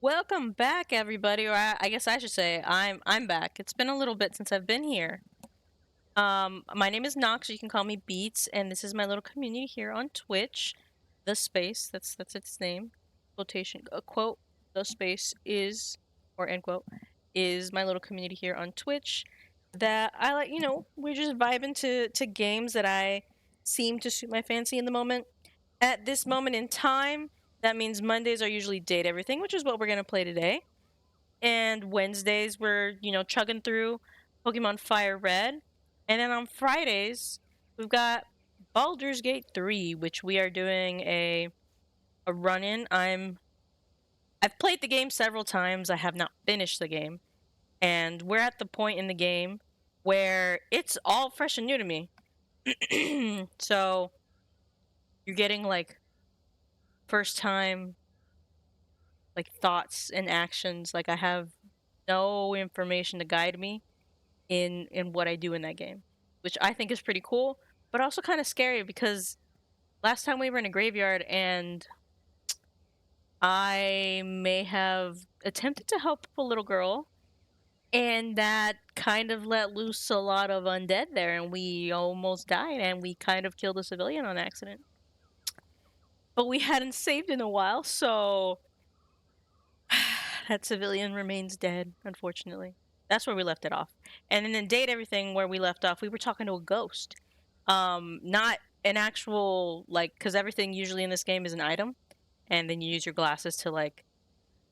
Welcome back, everybody. Or I guess I should say I'm back. It's been a little bit since I've been here. My name is Nox. You can call me Beats, and this is my little community here on Twitch. The space. That's its name. Quotation. A quote. The space is, or end quote, is my little community here on Twitch. That I like. We're just vibing to games that I seem to suit my fancy in the moment. At this moment in time, that means Mondays are usually Date Everything, which is what we're going to play today. And Wednesdays, we're, chugging through Pokemon Fire Red. And then on Fridays, we've got Baldur's Gate 3, which we are doing a run in. I've played the game several times. I have not finished the game. And we're at the point in the game where it's all fresh and new to me. So you're getting like first time like thoughts and actions. Like I have no information to guide me in what I do in that game, which I think is pretty cool, but also kind of scary because last time we were in a graveyard and I may have attempted to help a little girl, and that kind of let loose a lot of undead there, and we almost died, and we kind of killed a civilian on accident. But we hadn't saved in a while, so that civilian remains dead, unfortunately. That's where we left it off. And then in Date Everything, where we left off, we were talking to a ghost. Not an actual, like, because everything usually in this game is an item, and then you use your glasses to, like,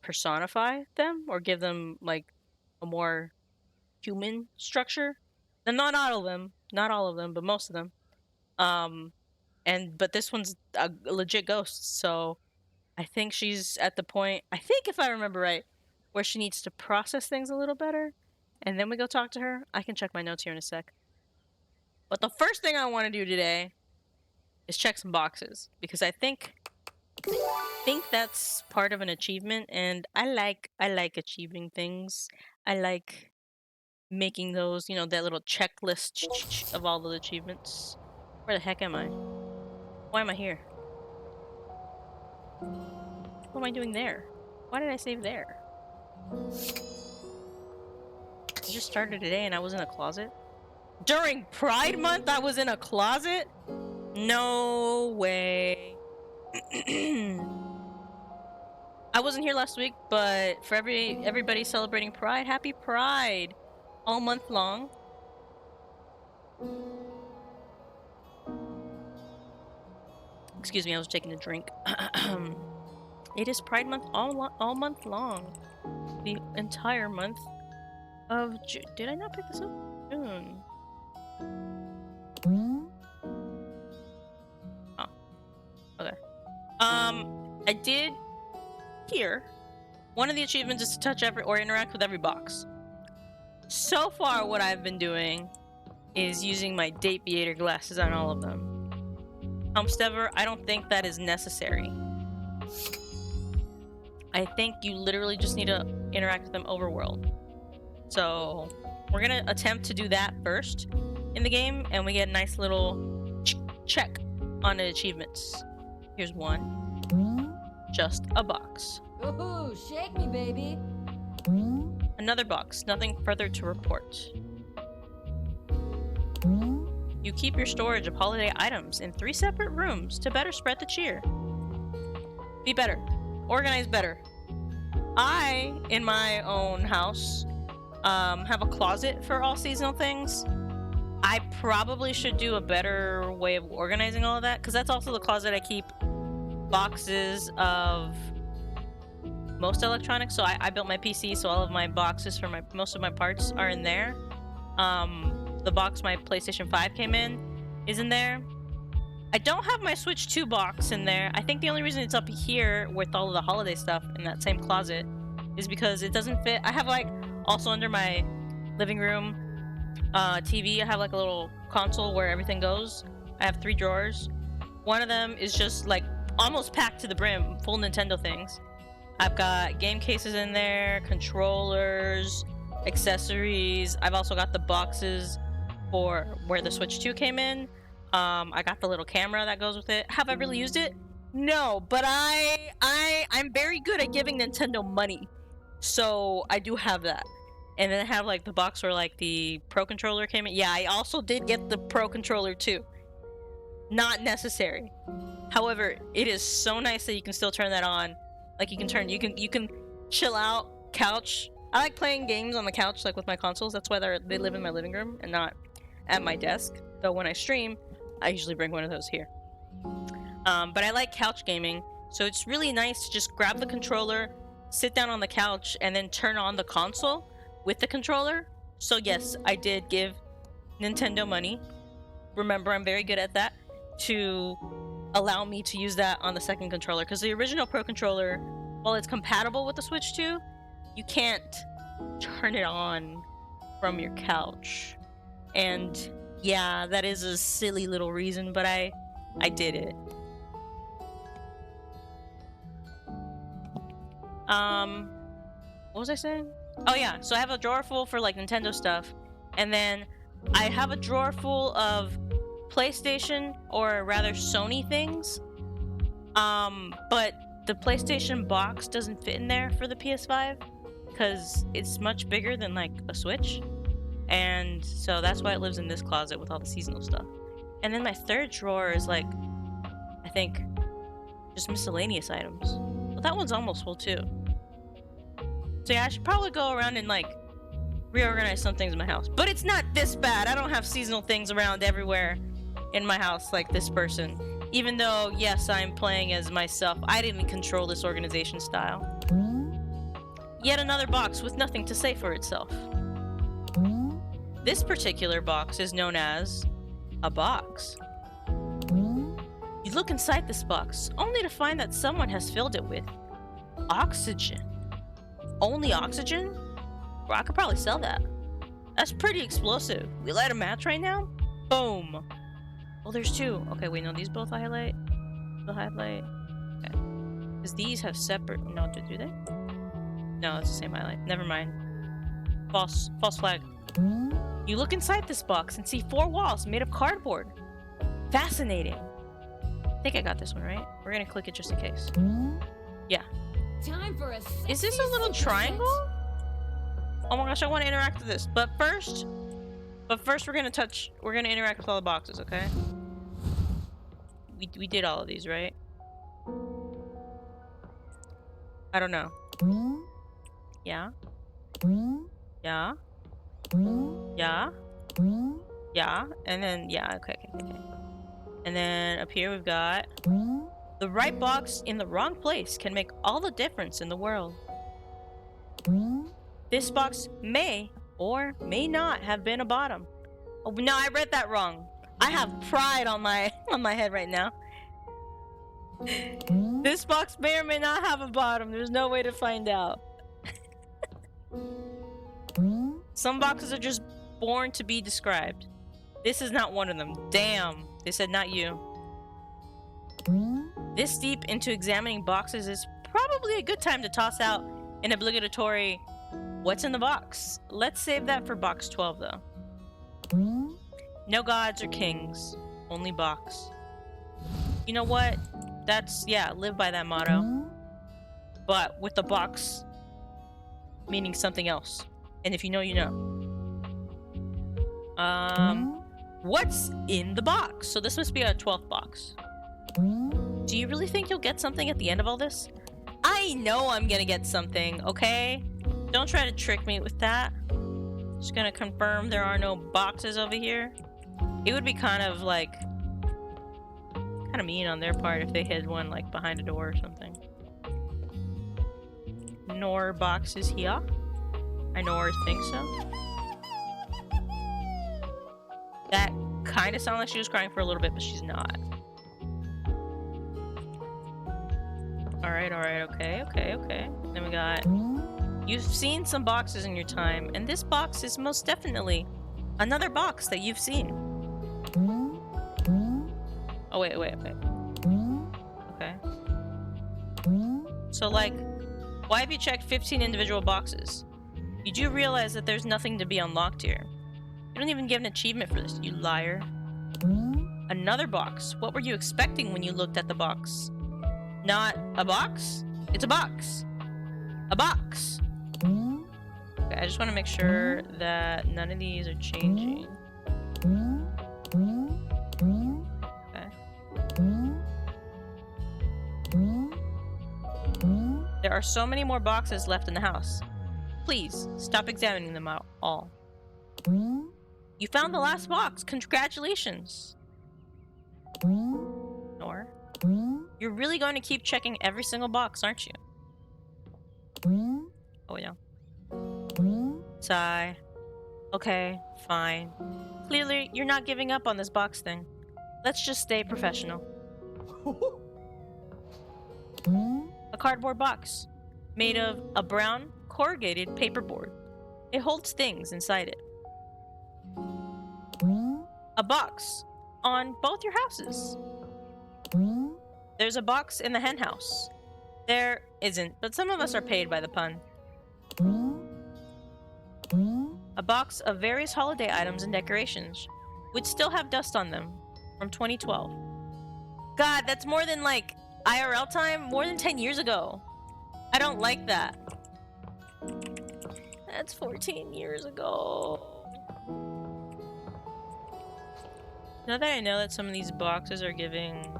personify them or give them, like, a more human structure. And not all of them, but most of them. But this one's a legit ghost, so I think she's at the point, I think if I remember right, where she needs to process things a little better, and then we go talk to her. I can check my notes here in a sec. But the first thing I want to do today is check some boxes, because I think that's part of an achievement, and I like achieving things. I like making those, that little checklist of all the achievements. Where the heck am I? Why am I here? What am I doing there? Why did I save there? I just started today and I was in a closet? During Pride Month, I was in a closet? No way. I wasn't here last week, but for everybody celebrating Pride, happy Pride! All month long. Excuse me, I was taking a drink. It is Pride Month all month long. The entire month of June. Did I not pick this up? June. Oh. Okay. I did hear one of the achievements is to touch every or interact with every box. So far, what I've been doing is using my Date Beater glasses on all of them. However, I don't think that is necessary. I think you literally just need to interact with them overworld. So we're gonna attempt to do that first in the game, and we get a nice little check on the achievements. Here's one. Just a box. Ooh, shake me, baby. Another box. Nothing further to report. You keep your storage of holiday items in 3 separate rooms to better spread the cheer. Be better. Organize better. I, in my own house, have a closet for all seasonal things. I probably should do a better way of organizing all of that, because that's also the closet I keep boxes of most electronics. So I built my PC, so all of my boxes for most of my parts are in there. The box my PlayStation 5 came in is in there. I don't have my Switch 2 box in there. I think the only reason it's up here with all of the holiday stuff in that same closet is because it doesn't fit. I have like, also under my living room TV, I have like a little console where everything goes. I have 3 drawers. One of them is just like almost packed to the brim, full Nintendo things. I've got game cases in there, controllers, accessories. I've also got the boxes for where the Switch 2 came in. I got the little camera that goes with it. Have I really used it? No, but I'm very good at giving Nintendo money. So I do have that. And then I have like the box where like the Pro Controller came in. Yeah, I also did get the Pro Controller too. Not necessary. However, it is so nice that you can still turn that on. Like you can chill out, couch. I like playing games on the couch like with my consoles. That's why they live in my living room and not at my desk. Though when I stream, I usually bring one of those here. But I like couch gaming, so it's really nice to just grab the controller, sit down on the couch, and then turn on the console with the controller. So yes, I did give Nintendo money. Remember, I'm very good at that, to allow me to use that on the second controller, because the original Pro Controller, while it's compatible with the Switch 2, you can't turn it on from your couch. And yeah, that is a silly little reason, but I did it. What was I saying? Oh yeah, so I have a drawer full for like Nintendo stuff, and then I have a drawer full of PlayStation, or rather Sony things. But the PlayStation box doesn't fit in there for the PS5 because it's much bigger than like a Switch. And so that's why it lives in this closet with all the seasonal stuff. And then my third drawer is like, I think, just miscellaneous items. But that one's almost full too. So yeah, I should probably go around and like reorganize some things in my house. But it's not this bad. I don't have seasonal things around everywhere in my house like this person. Even though, yes, I'm playing as myself, I didn't control this organization style. Yet another box with nothing to say for itself. This particular box is known as a box. You look inside this box, only to find that someone has filled it with oxygen. Only oxygen? Bro, I could probably sell that. That's pretty explosive. We light a match right now? Boom. Well, there's two. Okay, wait, no, these both highlight. The highlight. Okay. Because these have separate... No, do they? No, it's the same highlight. Never mind. False flag. You look inside this box and see 4 walls made of cardboard. Fascinating. I think I got this one right. We're gonna click it just in case. Yeah. Time for a Is this a little triangle? Oh my gosh, I want to interact with this. But first we're gonna interact with all the boxes, okay? We did all of these, right? I don't know. Yeah. Yeah. Yeah. Yeah. And then, yeah, okay. And then up here we've got... The right box in the wrong place can make all the difference in the world. This box may or may not have been a bottom. Oh, no, I read that wrong. I have pride on my head right now. This box may or may not have a bottom. There's no way to find out. Some boxes are just born to be described. This is not one of them. Damn. They said not you. This deep into examining boxes is probably a good time to toss out an obligatory what's in the box. Let's save that for box 12 though. No gods or kings, only box. You know what? That's, yeah, live by that motto. But with the box meaning something else. And if you know, you know. What's in the box? So this must be a 12th box. Do you really think you'll get something at the end of all this? I know I'm gonna get something, okay? Don't try to trick me with that. Just gonna confirm there are no boxes over here. It would be kind of like... kind of mean on their part if they hid one like behind a door or something. Nor boxes here. I nor think so. That kind of sounded like she was crying for a little bit, but she's not. Alright, okay. Then we got... You've seen some boxes in your time, and this box is most definitely another box that you've seen. Oh, wait. Okay. So, like, why have you checked 15 individual boxes? You do realize that there's nothing to be unlocked here. You don't even give an achievement for this, you liar. Another box. What were you expecting when you looked at the box? Not a box? It's a box. A box. Okay, I just want to make sure that none of these are changing. Okay. There are so many more boxes left in the house. Please, stop examining them all. You found the last box. Congratulations. Or, you're really going to keep checking every single box, aren't you? Oh, yeah. Sigh. Okay, fine. Clearly, you're not giving up on this box thing. Let's just stay professional. A cardboard box made of a brown corrugated paperboard. It holds things inside it. A box on both your houses. There's a box in the hen house. There isn't, but some of us are paid by the pun. A box of various holiday items and decorations, which still have dust on them, from 2012. God, that's more than like IRL time, more than 10 years ago. I don't like that. That's 14 years ago. Now that I know that some of these boxes are giving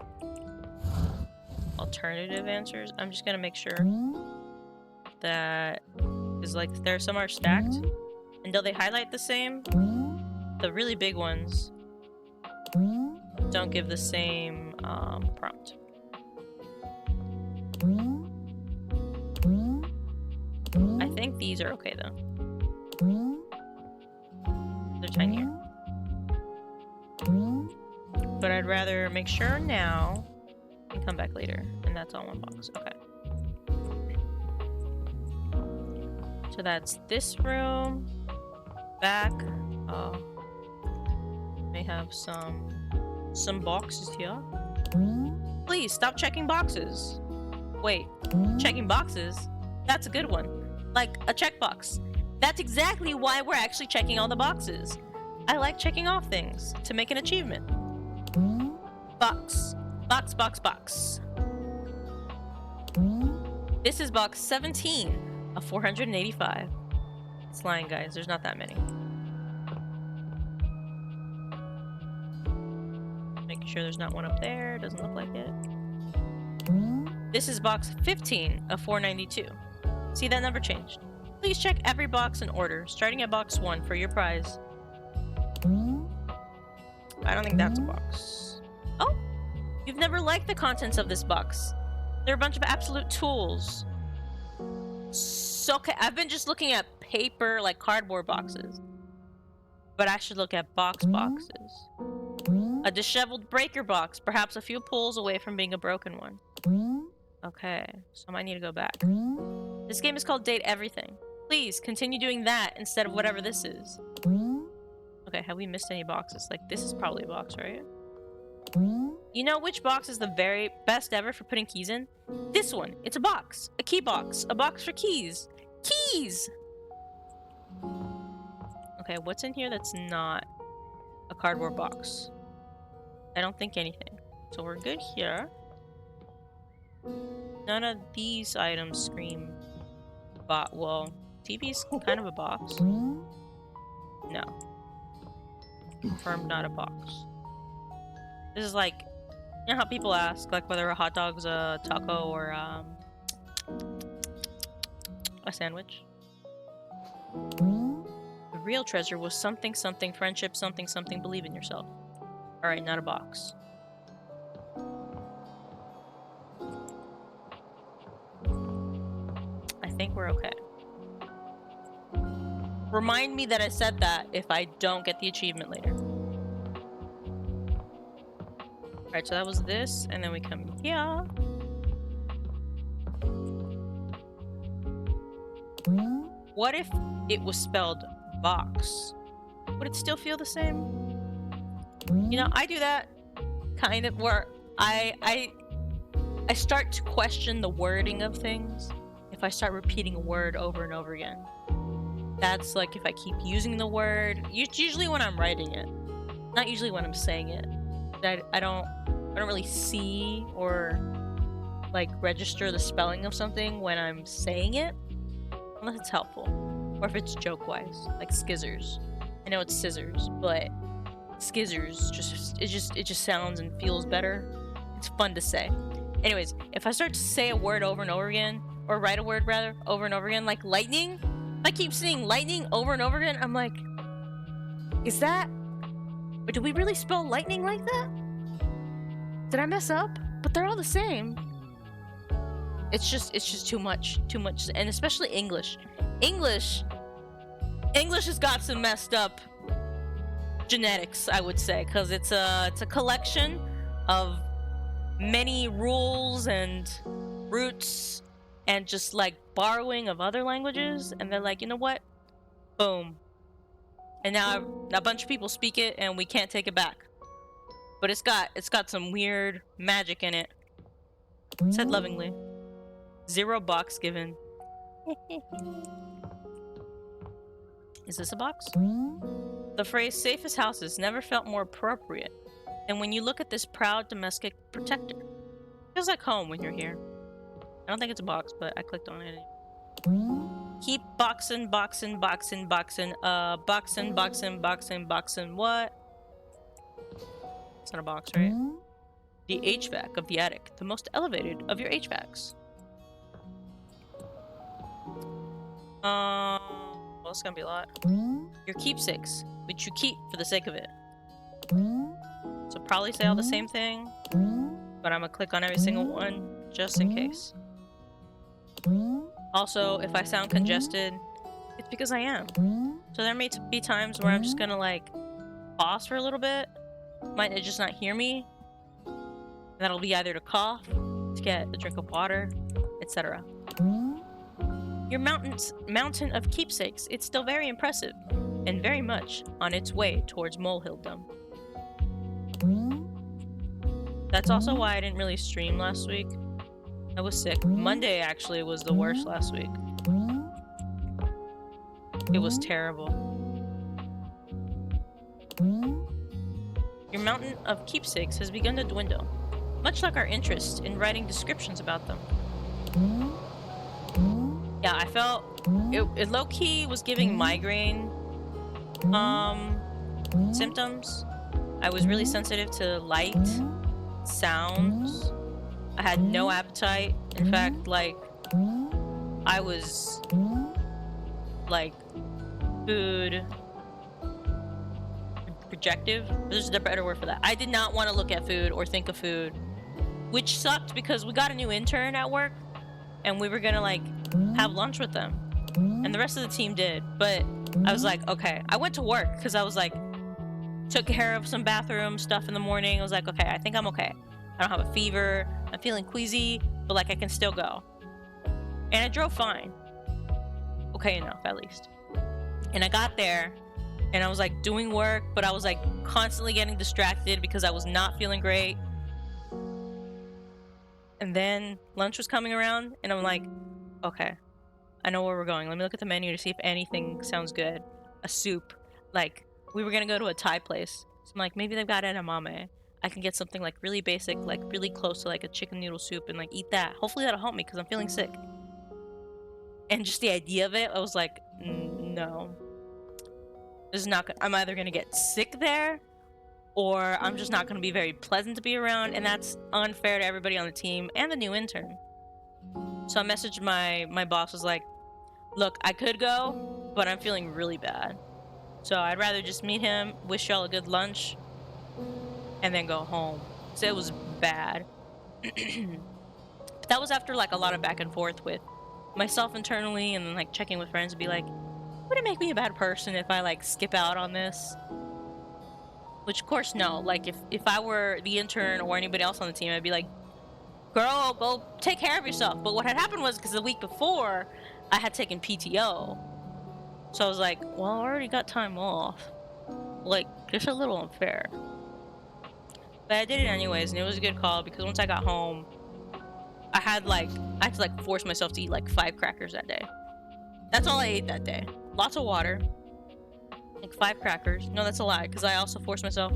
alternative answers, I'm just gonna make sure that, because like some are stacked, and though they highlight the same, the really big ones don't give the same prompt. I think these are okay though. They're tinier. But I'd rather make sure now and come back later. And that's all one box. Okay. So that's this room. Back. May have some boxes here. Please stop checking boxes. Wait, checking boxes? That's a good one. Like a checkbox. That's exactly why we're actually checking all the boxes. I like checking off things to make an achievement. Box. Box, box, box. This is box 17 of 485. It's lying, guys. There's not that many. Making sure there's not one up there. Doesn't look like it. This is box 15 of 492. See that number changed? Please check every box in order, starting at box 1 for your prize. I don't think that's a box. Oh! You've never liked the contents of this box. They're a bunch of absolute tools. So, okay, I've been just looking at paper, like cardboard boxes. But I should look at boxes. A disheveled breaker box, perhaps a few pulls away from being a broken one. Okay, so I might need to go back. This game is called Date Everything. Please, continue doing that instead of whatever this is. Okay, have we missed any boxes? Like, this is probably a box, right? You know which box is the very best ever for putting keys in? This one. It's a box. A key box. A box for keys. Keys! Okay, what's in here that's not a cardboard box? I don't think anything. So we're good here. None of these items scream well, TV's kind of a box. No. Confirmed not a box. This is like, you know how people ask like whether a hot dog's a taco or a sandwich? The real treasure was something something friendship something something believe in yourself. Alright, not a box. I think we're okay. Remind me that I said that if I don't get the achievement later. Alright, so that was this, and then we come here. What if it was spelled box? Would it still feel the same? You know, I do that kind of where I start to question the wording of things if I start repeating a word over and over again. That's like if I keep using the word. It's usually when I'm writing it, not usually when I'm saying it. I don't really see or like register the spelling of something when I'm saying it, unless it's helpful, or if it's joke-wise, like skizzers. I know it's scissors, but skizzers it just sounds and feels better. It's fun to say. Anyways, if I start to say a word over and over again, or write a word rather over and over again, like lightning, if I keep seeing lightning over and over again, I'm like, is that? Or do we really spell lightning like that? Did I mess up? But they're all the same. It's just too much, and especially English. English has got some messed up genetics, I would say, because it's a collection of many rules and roots and just like borrowing of other languages, and they're like, you know what? Boom. And now a bunch of people speak it and we can't take it back. But it's got some weird magic in it. Said lovingly. 0 box given. Is this a box? The phrase safest houses never felt more appropriate than when you look at this proud domestic protector. Feels like home when you're here. I don't think it's a box, but I clicked on it. Keep boxing, what? It's not a box, right? The HVAC of the attic. The most elevated of your HVACs. Well, it's gonna be a lot. Your keepsakes, which you keep for the sake of it. So probably say all the same thing, but I'm gonna click on every single one just in case. Also, if I sound congested, it's because I am. So there may be times where I'm just gonna like pause for a little bit, might just not hear me. And that'll be either to cough, to get a drink of water, etc. Your mountain of keepsakes, it's still very impressive, and very much on its way towards molehilldom. That's also why I didn't really stream last week. I was sick. Monday actually was the worst last week. It was terrible. Your mountain of keepsakes has begun to dwindle, much like our interest in writing descriptions about them. Yeah, I felt it low-key was giving migraine symptoms. I was really sensitive to light, sounds. I had no appetite. In fact, like, I was like food rejective. There's a better word for that. I did not want to look at food or think of food, which sucked because we got a new intern at work and we were gonna like have lunch with them, and the rest of the team did. But I was like, okay, I went to work because I was like, took care of some bathroom stuff in the morning. I was like, okay, I think I'm okay. I don't have a fever. I'm feeling queasy, but like I can still go. And I drove fine. Okay enough, at least. And I got there and I was like doing work, but I was like constantly getting distracted because I was not feeling great. And then lunch was coming around and I'm like, okay, I know where we're going. Let me look at the menu to see if anything sounds good. A soup. Like, we were gonna go to a Thai place. So I'm like, maybe they've got edamame. I can get something like really basic, like really close to like a chicken noodle soup and like eat that. Hopefully that'll help me because I'm feeling sick. And just the idea of it, I was like, no. This is not I'm either gonna get sick there or I'm just not gonna be very pleasant to be around, and that's unfair to everybody on the team and the new intern. So I messaged my boss, was like, look, I could go, but I'm feeling really bad. So I'd rather just meet him, wish y'all a good lunch, and then go home. So it was bad. But that was after like a lot of back and forth with myself internally, and then like checking with friends to be like, would it make me a bad person if I like skip out on this? Which of course no. Like if I were the intern or anybody else on the team, I'd be like, girl, go take care of yourself. But what had happened was, because the week before I had taken PTO, so I was like, well, I already got time off. Like, just a little unfair. But I did it anyways, and it was a good call because once I got home, I had to like force myself to eat like 5 crackers that day. That's all I ate that day. Lots of water, like 5 crackers. No, that's a lie, because I also forced myself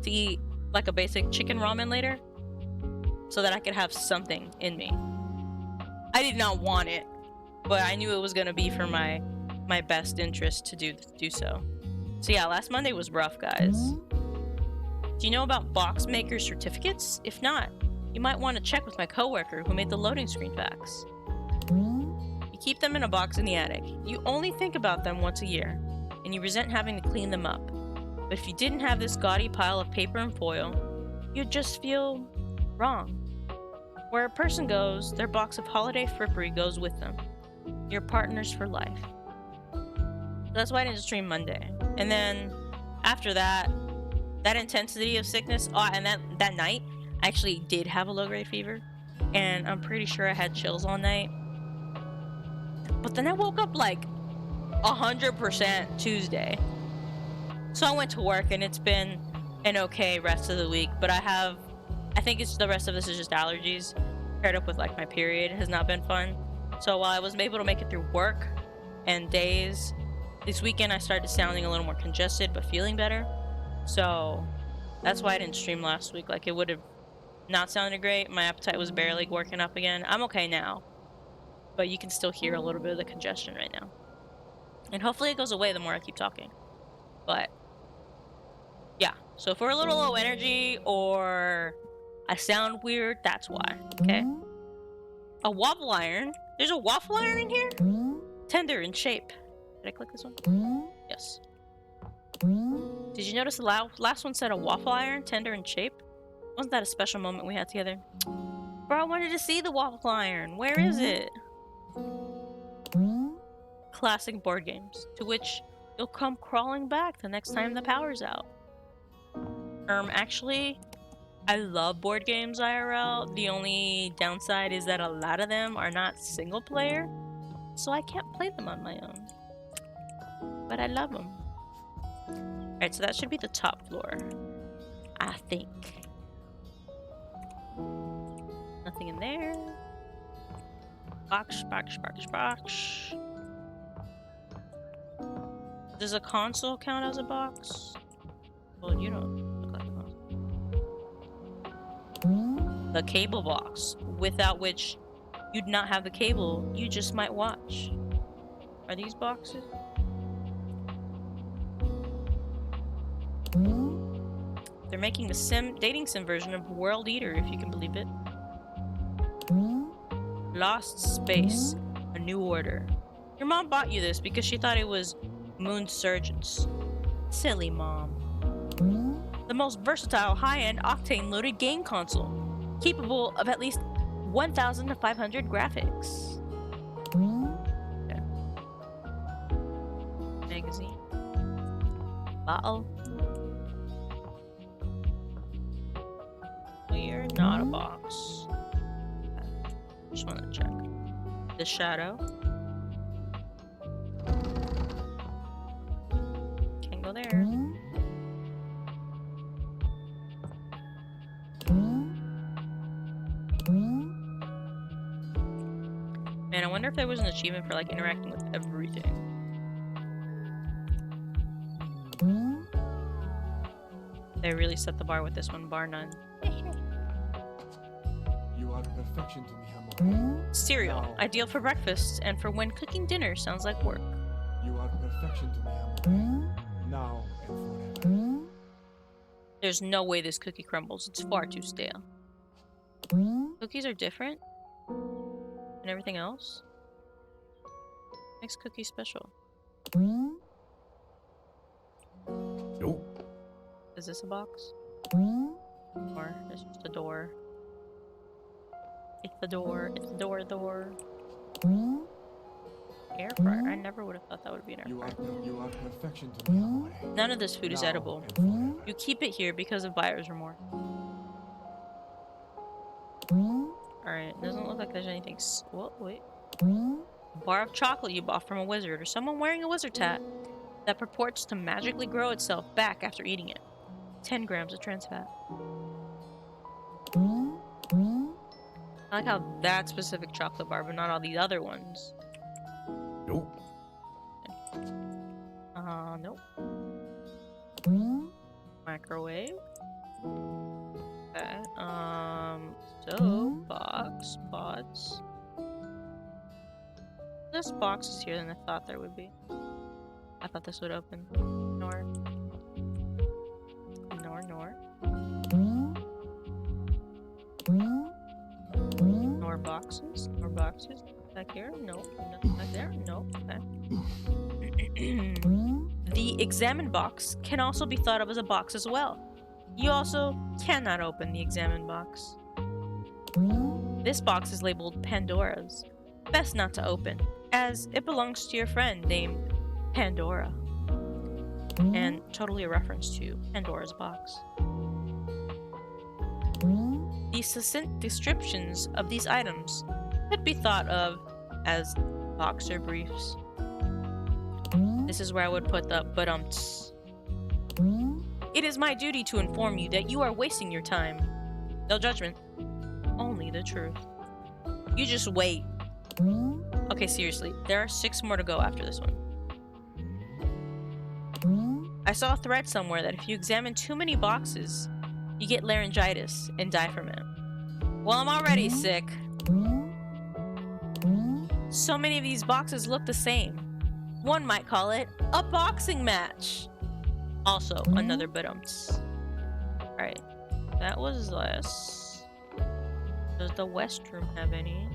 to eat like a basic chicken ramen later. so that I could have something in me. I did not want it, but I knew it was gonna be for my best interest to do so. So yeah, last Monday was rough, guys. Do you know about box maker certificates? If not, you might want to check with my coworker who made the loading screen packs. You keep them in a box in the attic. You only think about them once a year, and you resent having to clean them up. But if you didn't have this gaudy pile of paper and foil, you'd just feel wrong. Where a person goes, their box of holiday frippery goes with them. Your partners for life. That's why I didn't stream Monday. And then after that intensity of sickness, and that night, I actually did have a low-grade fever, and I'm pretty sure I had chills all night. But then I woke up like 100% Tuesday. So I went to work, and it's been an okay rest of the week, but I think it's the rest of this is just allergies paired up with like my period has not been fun. So while I was able to make it through work and days, this weekend I started sounding a little more congested but feeling better. So that's why I didn't stream last week. Like, it would have not sounded great. My appetite was barely working up again. I'm okay now, but you can still hear a little bit of the congestion right now. And hopefully it goes away the more I keep talking. But yeah, so if we're a little low energy or I sound weird, that's why, okay? A waffle iron? There's a waffle iron in here? Tender in shape. Did I click this one? Yes. Did you notice the last one said a waffle iron, tender in shape? Wasn't that a special moment we had together? Bro, I wanted to see the waffle iron. Where is it? Classic board games, to which you'll come crawling back the next time the power's out. Actually, I love board games IRL. The only downside is that a lot of them are not single player, so I can't play them on my own. But I love them. Alright, so that should be the top floor. I think. Nothing in there. Box. Does a console count as a box? Well, you don't look like a console. The cable box, without which you'd not have the cable, you just might watch. Are these boxes? They're making the dating sim version of World Eater, if you can believe it. Lost Space, A New Order. Your mom bought you this because she thought it was Moonsurgents. Silly mom. The most versatile, high-end, octane-loaded game console, capable of at least 1,500 graphics. Okay. Magazine. Bottle. You're not a box. Okay. Just want to check. The shadow. Can't go there. Man, I wonder if there was an achievement for like interacting with everything. They really set the bar with this one, bar none. You are perfection to me, Hammer. Cereal, Now. ideal for breakfast and for when cooking dinner sounds like work. You are perfection to me, Hammer. Now and forever. There's no way this cookie crumbles. It's far too stale. Cookies are different than everything else. Makes cookies special. Nope. Is this a box? Or it's just a door? It's the door. It's the door. Air fryer. I never would have thought that would be an air fryer. You are perfection to me, Hammer. None of this food is Now edible. and forever. You keep it here because of buyer's remorse. Alright, doesn't look like there's anything. What? Wait. Bar of chocolate you bought from a wizard or someone wearing a wizard's hat that purports to magically grow itself back after eating it. 10 grams of trans fat. I like how that specific chocolate bar, but not all these other ones. Nope. Nope. Microwave. Okay. So, box, pots. There's boxes here than I thought there would be. I thought this would open. Nor. Nor. More boxes. More boxes. Back here? Nope. Nothing back there? Nope. Okay. The examine box can also be thought of as a box as well. You also cannot open the examine box. This box is labeled Pandora's. Best not to open, as it belongs to your friend named Pandora. And totally a reference to Pandora's box. The succinct descriptions of these items could be thought of as boxer briefs. This is where I would put the but-umts. It is my duty to inform you that you are wasting your time. No judgment, only the truth. You just wait. Okay, seriously, there are 6 more to go after this one. I saw a thread somewhere that if you examine too many boxes, you get laryngitis and die from it. Well, I'm already sick. So many of these boxes look the same. One might call it a boxing match. Also, another but-umts. Alright, that was less. Does the West room have any?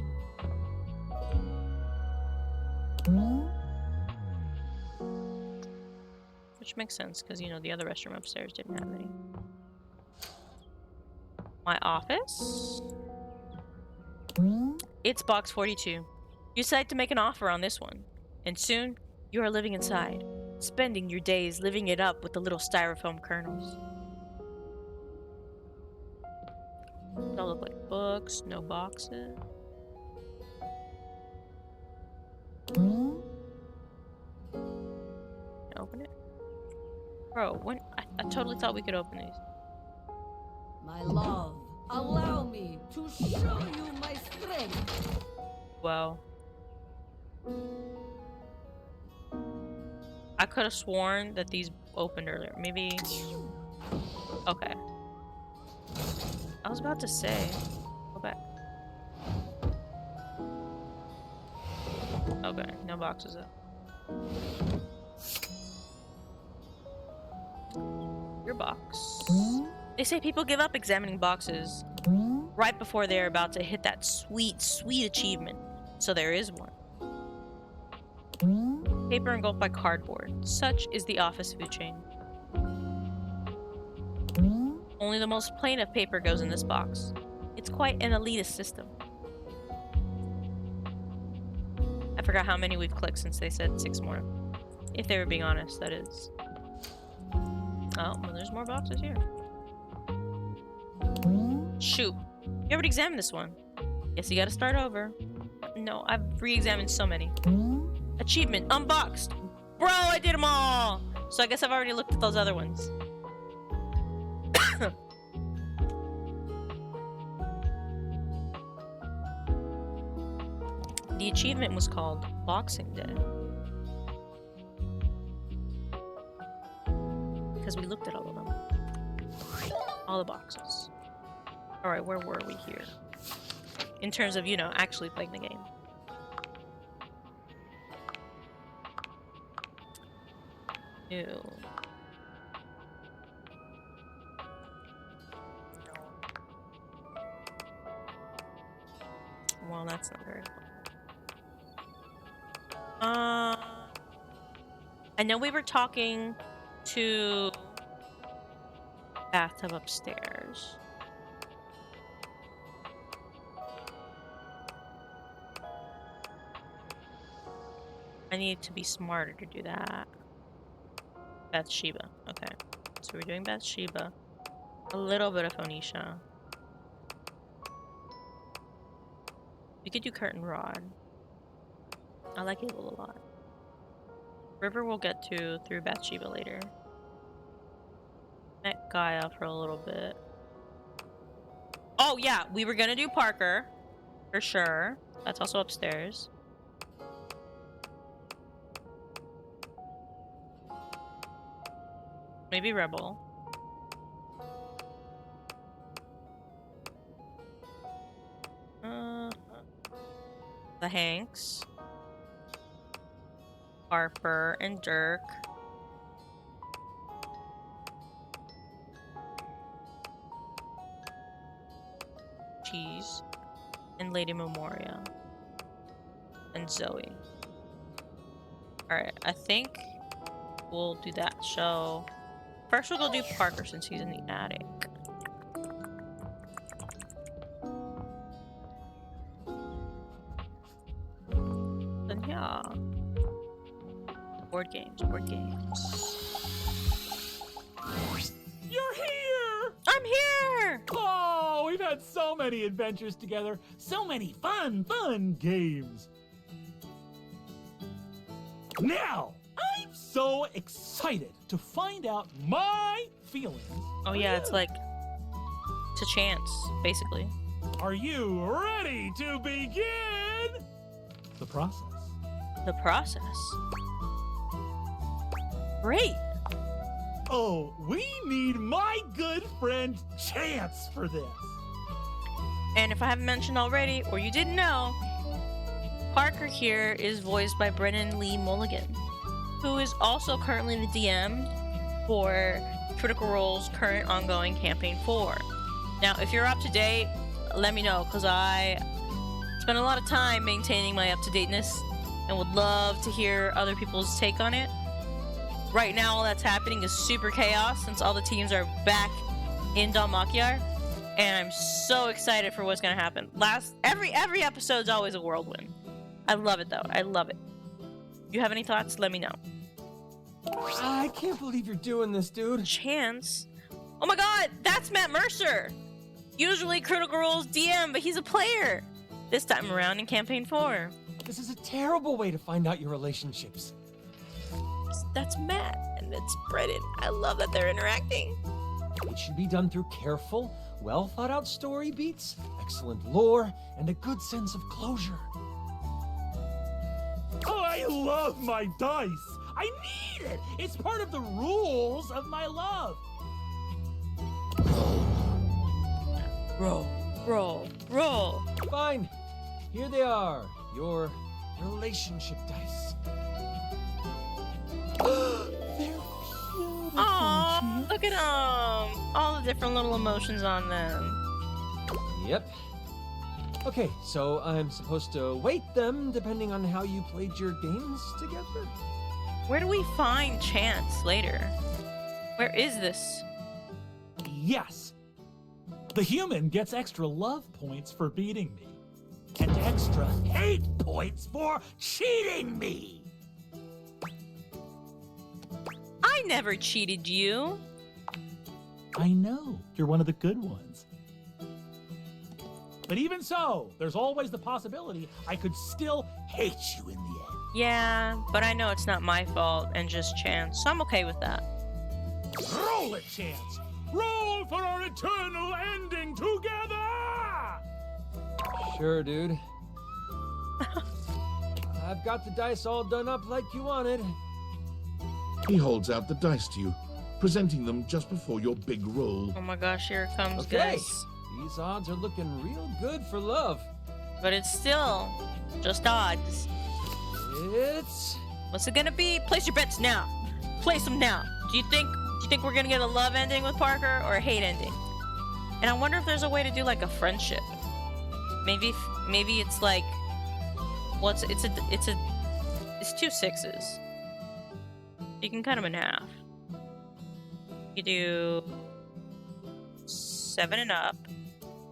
Which makes sense, because, you know, the other restroom upstairs didn't have any. My office? It's box 42. You decide to make an offer on this one. And soon, you are living inside, spending your days living it up with the little styrofoam kernels. They all look like books, no boxes. Open it? Bro, when I totally thought we could open these. My love, allow me to show you my strength. Wow. I could have sworn that these opened earlier. Maybe. Okay. I was about to say. Go back. Okay, no boxes up. Your box. They say people give up examining boxes right before they're about to hit that sweet, sweet achievement. So there is one. Paper engulfed by cardboard. Such is the office food chain. Only the most plain of paper goes in this box. It's quite an elitist system. I forgot how many we've clicked since they said 6 more. If they were being honest, that is. Oh, well, there's more boxes here. Shoot. You already examined this one. Guess you gotta start over. No, I've re-examined so many. Achievement unboxed. Bro, I did them all! So I guess I've already looked at those other ones. The achievement was called Boxing Day. Because we looked at all of them. All the boxes. Alright, where were we here? In terms of, you know, actually playing the game. Ew. Well, that's not very fun. I know we were talking to bathtub upstairs. I need to be smarter to do that. Bathsheba. Okay. So we're doing Bathsheba. A little bit of Phoenicia. We could do curtain rod. I like Abel a lot. River we'll get to through Bathsheba later. Met Gaia for a little bit. Oh yeah, we were gonna do Parker. For sure. That's also upstairs. Maybe Rebel. the Hanks, Harper, and Dirk. Cheese, and Lady Memoria, and Zoe. Alright, I think we'll do that show. First we'll go do Parker since he's in the attic. Then yeah. Board games, board games. You're here! I'm here! Oh, we've had so many adventures together. So many fun games. Now, I'm so excited to find out my feelings. Oh yeah, it's like to chance, basically. Are you ready to begin the process? The process. Great. Oh, we need my good friend Chance for this. And if I haven't mentioned already, or you didn't know, Parker here is voiced by Brennan Lee Mulligan, who is also currently the DM for Critical Role's current ongoing Campaign 4. Now, if you're up to date, let me know, because I spend a lot of time maintaining my up-to-dateness and would love to hear other people's take on it. Right now, all that's happening is super chaos since all the teams are back in Dalmakyar, and I'm so excited for what's gonna happen. Every episode's always a whirlwind. I love it though. I love it. You have any thoughts? Let me know. I can't believe you're doing this, dude. Chance? Oh my god, that's Matt Mercer! Usually Critical Role's DM, but he's a player! This time around in Campaign 4. This is a terrible way to find out your relationships. That's Matt, and it's Brennan. I love that they're interacting. It should be done through careful, well-thought-out story beats, excellent lore, and a good sense of closure. I love my dice. I need it. It's part of the rules of my love. Roll, roll, roll. Fine. Here they are, your relationship dice. They're beautiful. Aww, look at them. All the different little emotions on them. Yep. Okay, so I'm supposed to weight them depending on how you played your games together? Where do we find Chance later? Where is this? Yes. The human gets extra love points for beating me, and extra hate points for cheating me. I never cheated you. I know. You're one of the good ones. But even so, there's always the possibility I could still hate you in the end. Yeah, but I know it's not my fault and just Chance, so I'm okay with that. Roll it, Chance! Roll for our eternal ending together! Sure, dude. I've got the dice all done up like you wanted. He holds out the dice to you, presenting them just before your big roll. Oh my gosh, here it comes, Okay. guys. These odds are looking real good for love. But it's still just odds. It's... What's it gonna be? Place your bets now. Place them now. Do you think we're gonna get a love ending with Parker or a hate ending? And I wonder if there's a way to do like a friendship. Maybe it's like it's two sixes. You can cut them in half. You do 7 and up,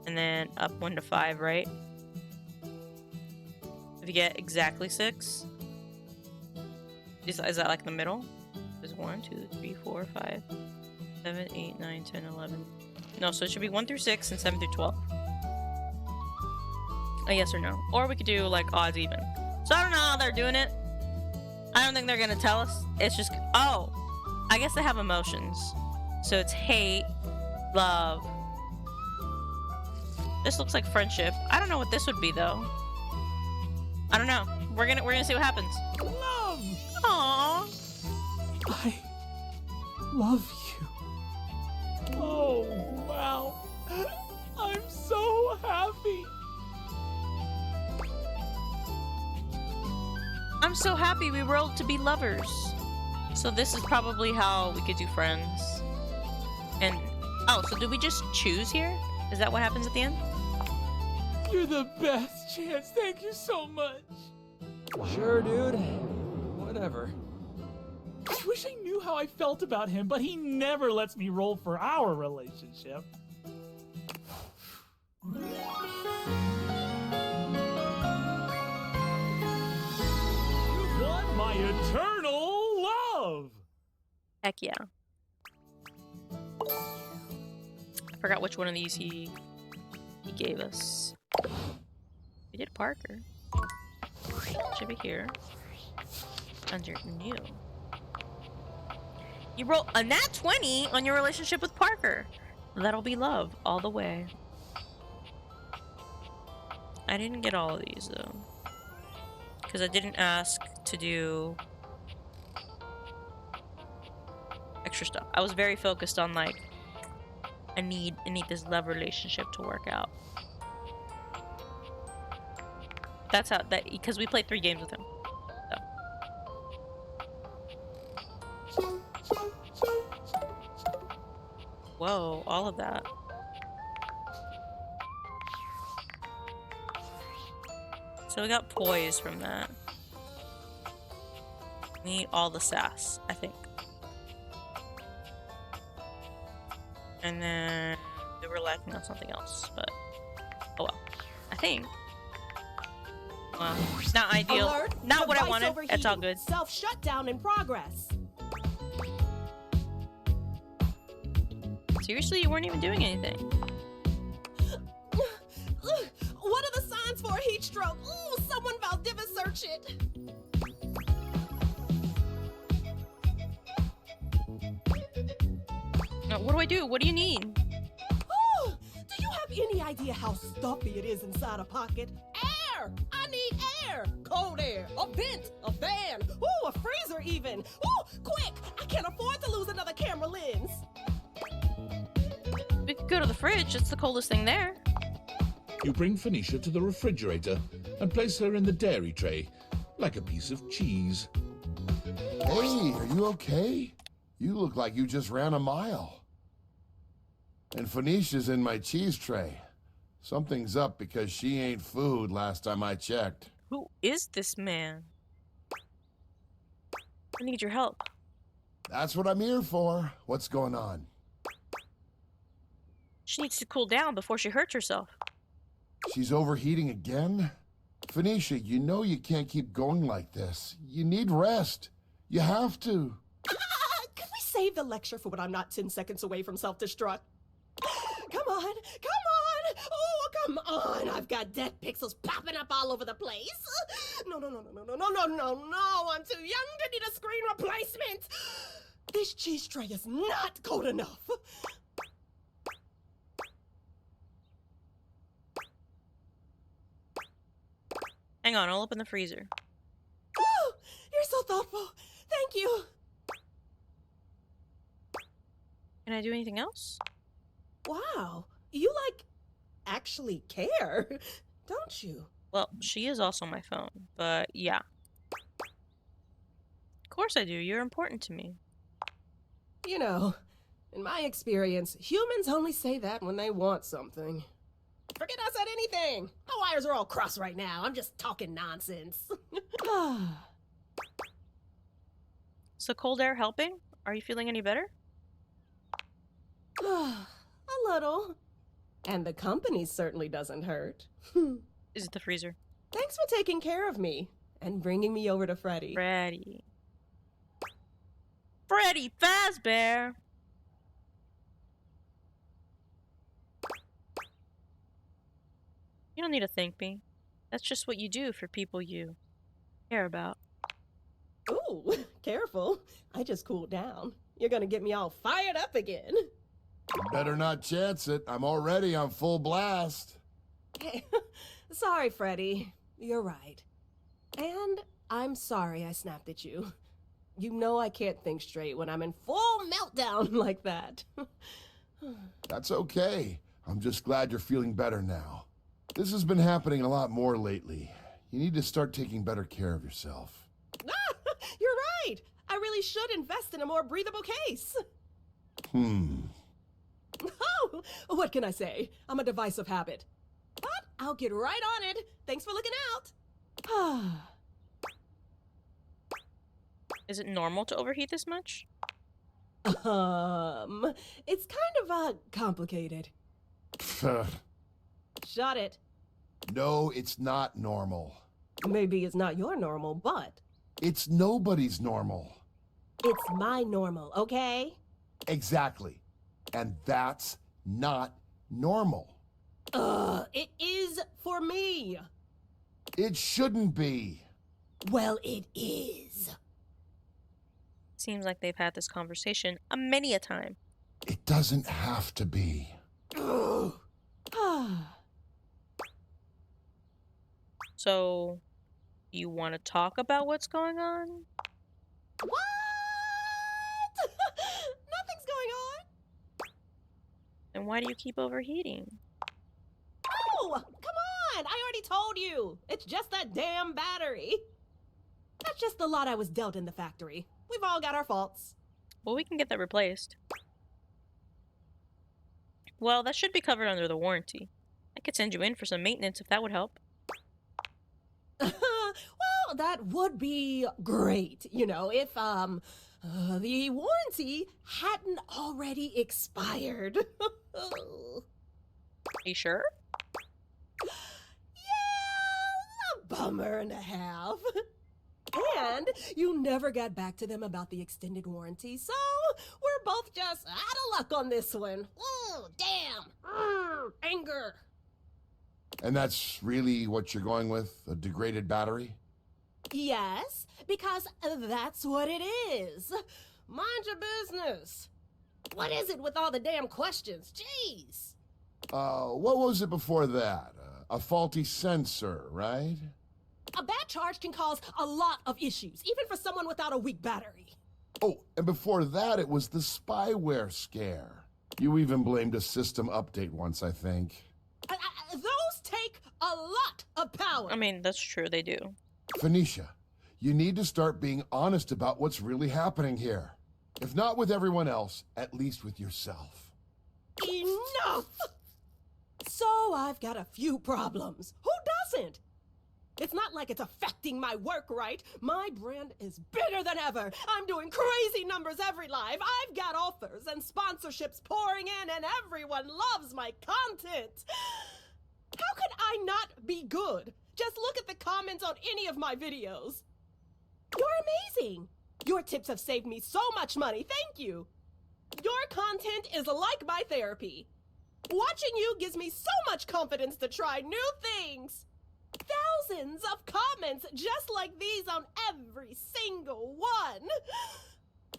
and then up 1 to 5, right? If you get exactly 6, is that like the middle? There's 1, 2, 3, 4, 5, 7, 8, 9, 10, 11. No, so it should be 1 through 6 and 7 through 12. A yes or no. Or we could do like odds even. So I don't know how they're doing it. I don't think they're gonna tell us. It's just, oh, I guess they have emotions. So it's hate, love. This looks like friendship. I don't know what this would be though. I don't know. We're gonna see what happens. Love! Aww. I love you. Oh, wow. I'm so happy. I'm so happy we rolled to be lovers. So this is probably how we could do friends. And oh, so do we just choose here? Is that what happens at the end? You're the best, Chance. Thank you so much. Sure, dude. Whatever. I wish I knew how I felt about him, but he never lets me roll for our relationship. You won my eternal love! Heck yeah. I forgot which one of these he gave us. We did Parker. Should be here. Under new. You roll a nat 20 on your relationship with Parker. That'll be love all the way. I didn't get all of these though. Because I didn't ask to do extra stuff. I was very focused on like I need this love relationship to work out. That's how that because we played 3 games with him. So. Whoa, all of that. So we got poise from that. We need all the sass, I think. And then we were lacking on something else, but oh well. I think. Well, not ideal. Alert, not what I device wanted. overheating. It's all good. Self-shutdown in progress. Seriously, you weren't even doing anything. What are the signs for a heat stroke? Ooh, someone Valdivia search it. What do I do? What do you need? Ooh, do you have any idea how stuffy it is inside a pocket? Air! I need air! Cold air, a vent, a fan, ooh, a freezer even. Ooh, quick! I can't afford to lose another camera lens. We could go to the fridge. It's the coldest thing there. You bring Phoenicia to the refrigerator and place her in the dairy tray, like a piece of cheese. Hey, are you okay? You look like you just ran a mile. And Phoenicia's in my cheese tray. Something's up because she ain't food last time I checked. Who is this man? I need your help. That's what I'm here for. What's going on? She needs to cool down before she hurts herself. She's overheating again? Phoenicia, you know you can't keep going like this. You need rest. You have to. Could we save the lecture for when I'm not 10 seconds away from self-destruct? Come on, come on! Oh, come on! I've got dead pixels popping up all over the place. No, no, no, no, no, no, no, no, no, no! I'm too young to need a screen replacement. This cheese tray is not cold enough. Hang on, I'll open the freezer. Oh, you're so thoughtful. Thank you. Can I do anything else? Wow, you actually care, don't you? Well, she is also my phone, but yeah. Of course I do. You're important to me. You know, in my experience, humans only say that when they want something. Forget I said anything. My wires are all crossed right now. I'm just talking nonsense. So cold air helping? Are you feeling any better? A little. And the company certainly doesn't hurt. Is it the freezer? Thanks for taking care of me and bringing me over to Freddy. Freddy. Freddy Fazbear! You don't need to thank me. That's just what you do for people you care about. Ooh, careful. I just cooled down. You're gonna get me all fired up again. Better not chance it. I'm already on full blast. Hey, sorry, Freddy. You're right. And I'm sorry I snapped at you. You know I can't think straight when I'm in full meltdown like that. That's okay. I'm just glad you're feeling better now. This has been happening a lot more lately. You need to start taking better care of yourself. I really should invest in a more breathable case. Oh, what can I say? I'm a divisive habit. But I'll get right on it. Thanks for looking out. Is it normal to overheat this much? It's kind of, complicated. Shut it. No, it's not normal. Maybe it's not your normal, but It's nobody's normal. it's my normal, okay? Exactly. And that's not normal. It is for me. It shouldn't be. Well, it is. Seems like they've had this conversation many a time. It doesn't have to be. So, you want to talk about what's going on? What? Nothing's going on. And why do you keep overheating? Oh, come on. I already told you. It's just that damn battery. That's just the lot I was dealt in the factory. We've all got our faults. Well, we can get that replaced. Well, that should be covered under the warranty. I could send you in for some maintenance if that would help. Well, that would be great, you know, if, the warranty hadn't already expired. You sure? Yeah, a bummer and a half. And you never got back to them about the extended warranty, so we're both just out of luck on this one. Ooh, damn. Anger. And that's really what you're going with? A degraded battery? Yes, because that's what it is. Mind your business. What is it with all the damn questions? Jeez. What was it before that? A faulty sensor, right? A bad charge can cause a lot of issues, even for someone without a weak battery. Oh, and before that, it was the spyware scare. You even blamed a system update once, I think. Those take a lot of power. I mean, that's true, they do. Phoenicia, you need to start being honest about what's really happening here. If not with everyone else, at least with yourself. Enough! So I've got a few problems. Who doesn't? It's not like it's affecting my work, right? My brand is bigger than ever. I'm doing crazy numbers every live. I've got offers and sponsorships pouring in, and everyone loves my content. How could I not be good? Just look at the comments on any of my videos. You're amazing. Your tips have saved me so much money. Thank you. Your content is like my therapy. Watching you gives me so much confidence to try new things. Thousands of comments just like these on every single one.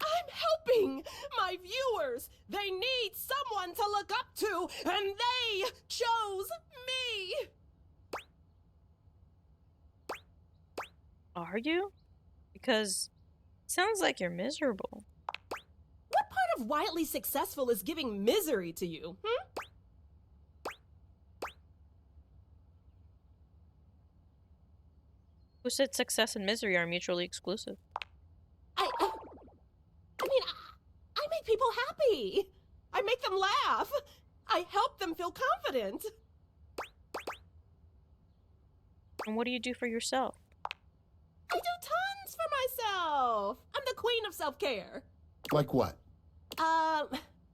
I'm helping my viewers. They need someone to look up to, and they chose me. Are you? Because it sounds like you're miserable. What part of wildly successful is giving misery to you, Who said success and misery are mutually exclusive? I mean, I make people happy. I make them laugh. I help them feel confident. And what do you do for yourself? I do tons for myself. I'm the queen of self-care. Like what?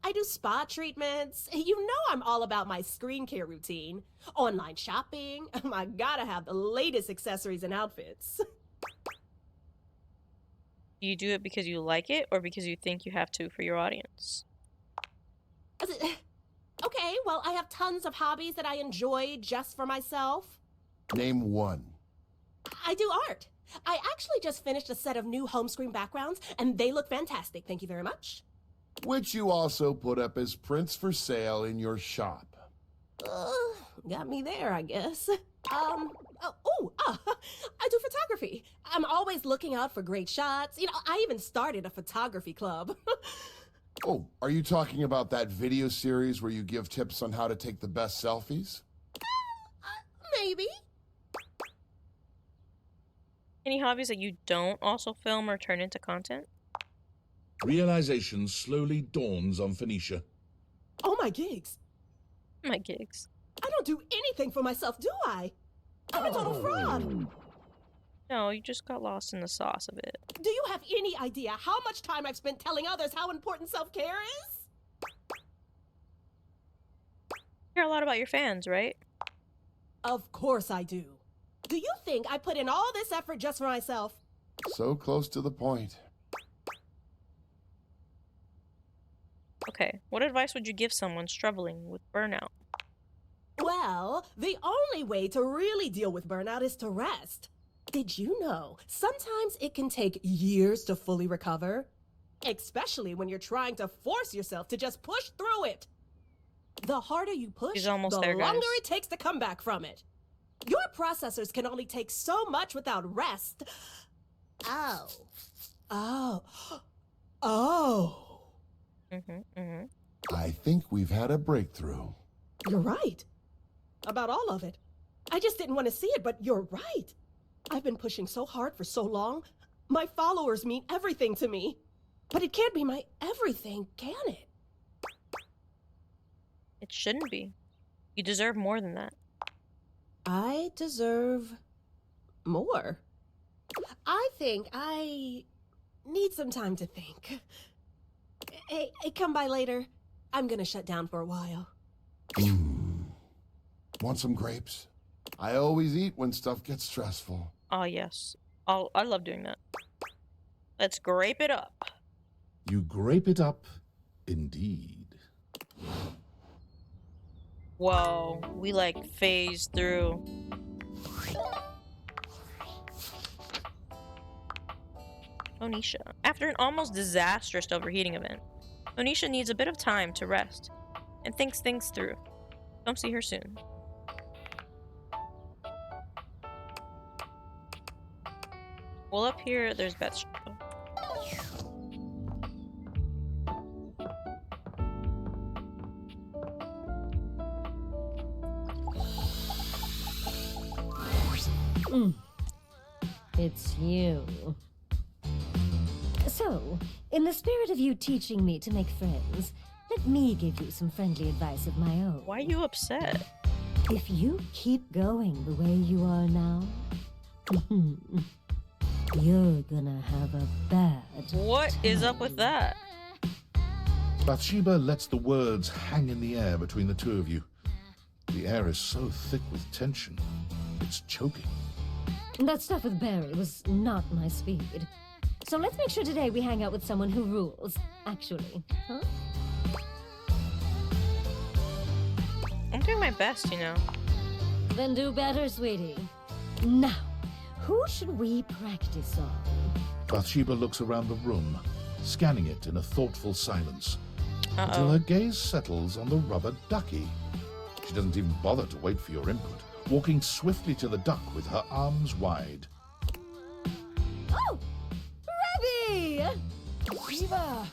I do spa treatments. You know I'm all about my skincare routine. Online shopping. I gotta have the latest accessories and outfits. Do you do it because you like it or because you think you have to for your audience? Okay, well, I have tons of hobbies that I enjoy just for myself. Name one. I do art. I actually just finished a set of new home screen backgrounds, and they look fantastic. Thank you very much. Which you also put up as prints for sale in your shop. Got me there, I guess. I do photography. I'm always looking out for great shots. You know, I even started a photography club. Oh, are you talking about that video series where you give tips on how to take the best selfies? Maybe. Any hobbies that you don't also film or turn into content? Realization slowly dawns on Phoenicia. Oh my gigs. My gigs. I don't do anything for myself, do I? I'm a total fraud. No, you just got lost in the sauce of it. Do you have any idea how much time I've spent telling others how important self-care is? You care a lot about your fans, right? Of course I do. Do you think I put in all this effort just for myself? So close to the point. Okay, what advice would you give someone struggling with burnout? Well, the only way to really deal with burnout is to rest. Did you know sometimes it can take years to fully recover? Especially when you're trying to force yourself to just push through it. The harder you push, He's almost the there, guys. longer it takes to come back from it. Your processors can only take so much without rest. Oh. Oh. Oh. I think we've had a breakthrough. You're right. About all of it. I just didn't want to see it, but you're right. I've been pushing so hard for so long. My followers mean everything to me. But it can't be my everything, can it? It shouldn't be. You deserve more than that. I deserve more. I think I need some time to think. Hey, come by later. I'm gonna shut down for a while. Want some grapes? I always eat when stuff gets stressful. Ah, yes. I love doing that. Let's grape it up. You grape it up, indeed. Whoa, we like phased through. Onisha. After an almost disastrous overheating event, Onisha needs a bit of time to rest and thinks things through. Come see her soon. Well, up here, there's Beth's shadow. It's you. So, in the spirit of you teaching me to make friends, let me give you some friendly advice of my own. Why are you upset? If you keep going the way you are now, you're gonna have a bad What is up with that? Bathsheba lets the words hang in the air between the two of you. The air is so thick with tension, it's choking. That stuff with Barry was not my speed. So let's make sure today we hang out with someone who rules, actually. Huh? I'm doing my best, you know. Then do better, sweetie. Now, who should we practice on? Bathsheba looks around the room, scanning it in a thoughtful silence, until Uh-oh. her gaze settles on the rubber ducky. She doesn't even bother to wait for your input, walking swiftly to the duck with her arms wide. Oh! Rebby! Shiva!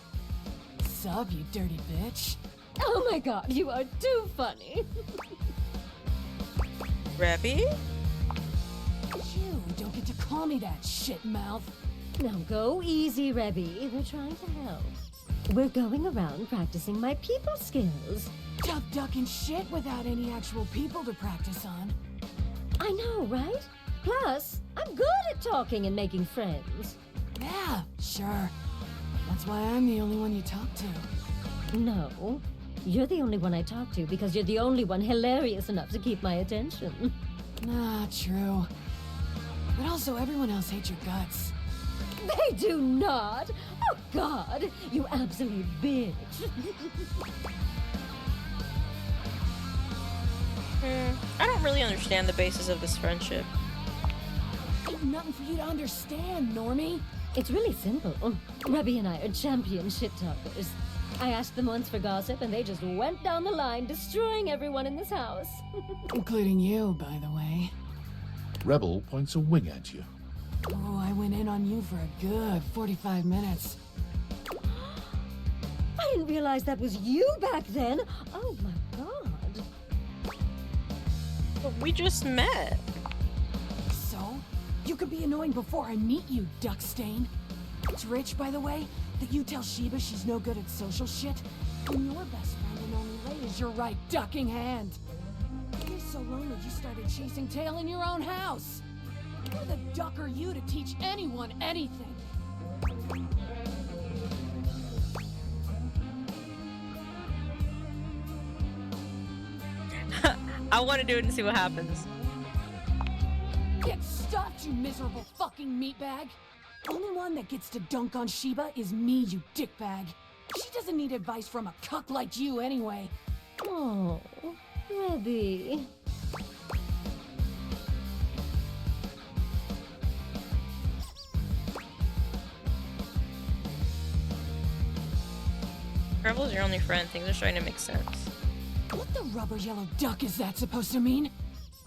Sup, you dirty bitch? Oh my god, you are too funny. Rebby? You don't get to call me that, shit mouth. Now go easy, Rebby. We're trying to help. We're going around practicing my people skills. Tough ducking shit without any actual people to practice on. I know, right? Plus, I'm good at talking and making friends. Yeah, sure. That's why I'm the only one you talk to. No, you're the only one I talk to because you're the only one hilarious enough to keep my attention. Nah, true. But also, everyone else hates your guts. They do not! Oh god, you absolute bitch. I don't really understand the basis of this friendship. Ain't nothing for you to understand, Normie. It's really simple. Rebby and I are champion shit talkers. I asked them once for gossip and they just went down the line, destroying everyone in this house. Including you, by the way. Rebel points a wing at you. Oh, I went in on you for a good 45 minutes. I didn't realize that was you back then. Oh my god. But we just met. So? You could be annoying before I meet you, Duckstain. It's Rich, by the way. That you tell Sheba she's no good at social shit? When your best friend and only lay is your right ducking hand. You're so lonely you started chasing tail in your own house. Who the duck are you to teach anyone anything? I want to do it and see what happens. Get stuffed, you miserable fucking meatbag! Only one that gets to dunk on Sheba is me, you dickbag. She doesn't need advice from a cuck like you anyway. Oh, Rebby. Rebel's your only friend. Things are starting to make sense. What the rubber yellow duck is that supposed to mean?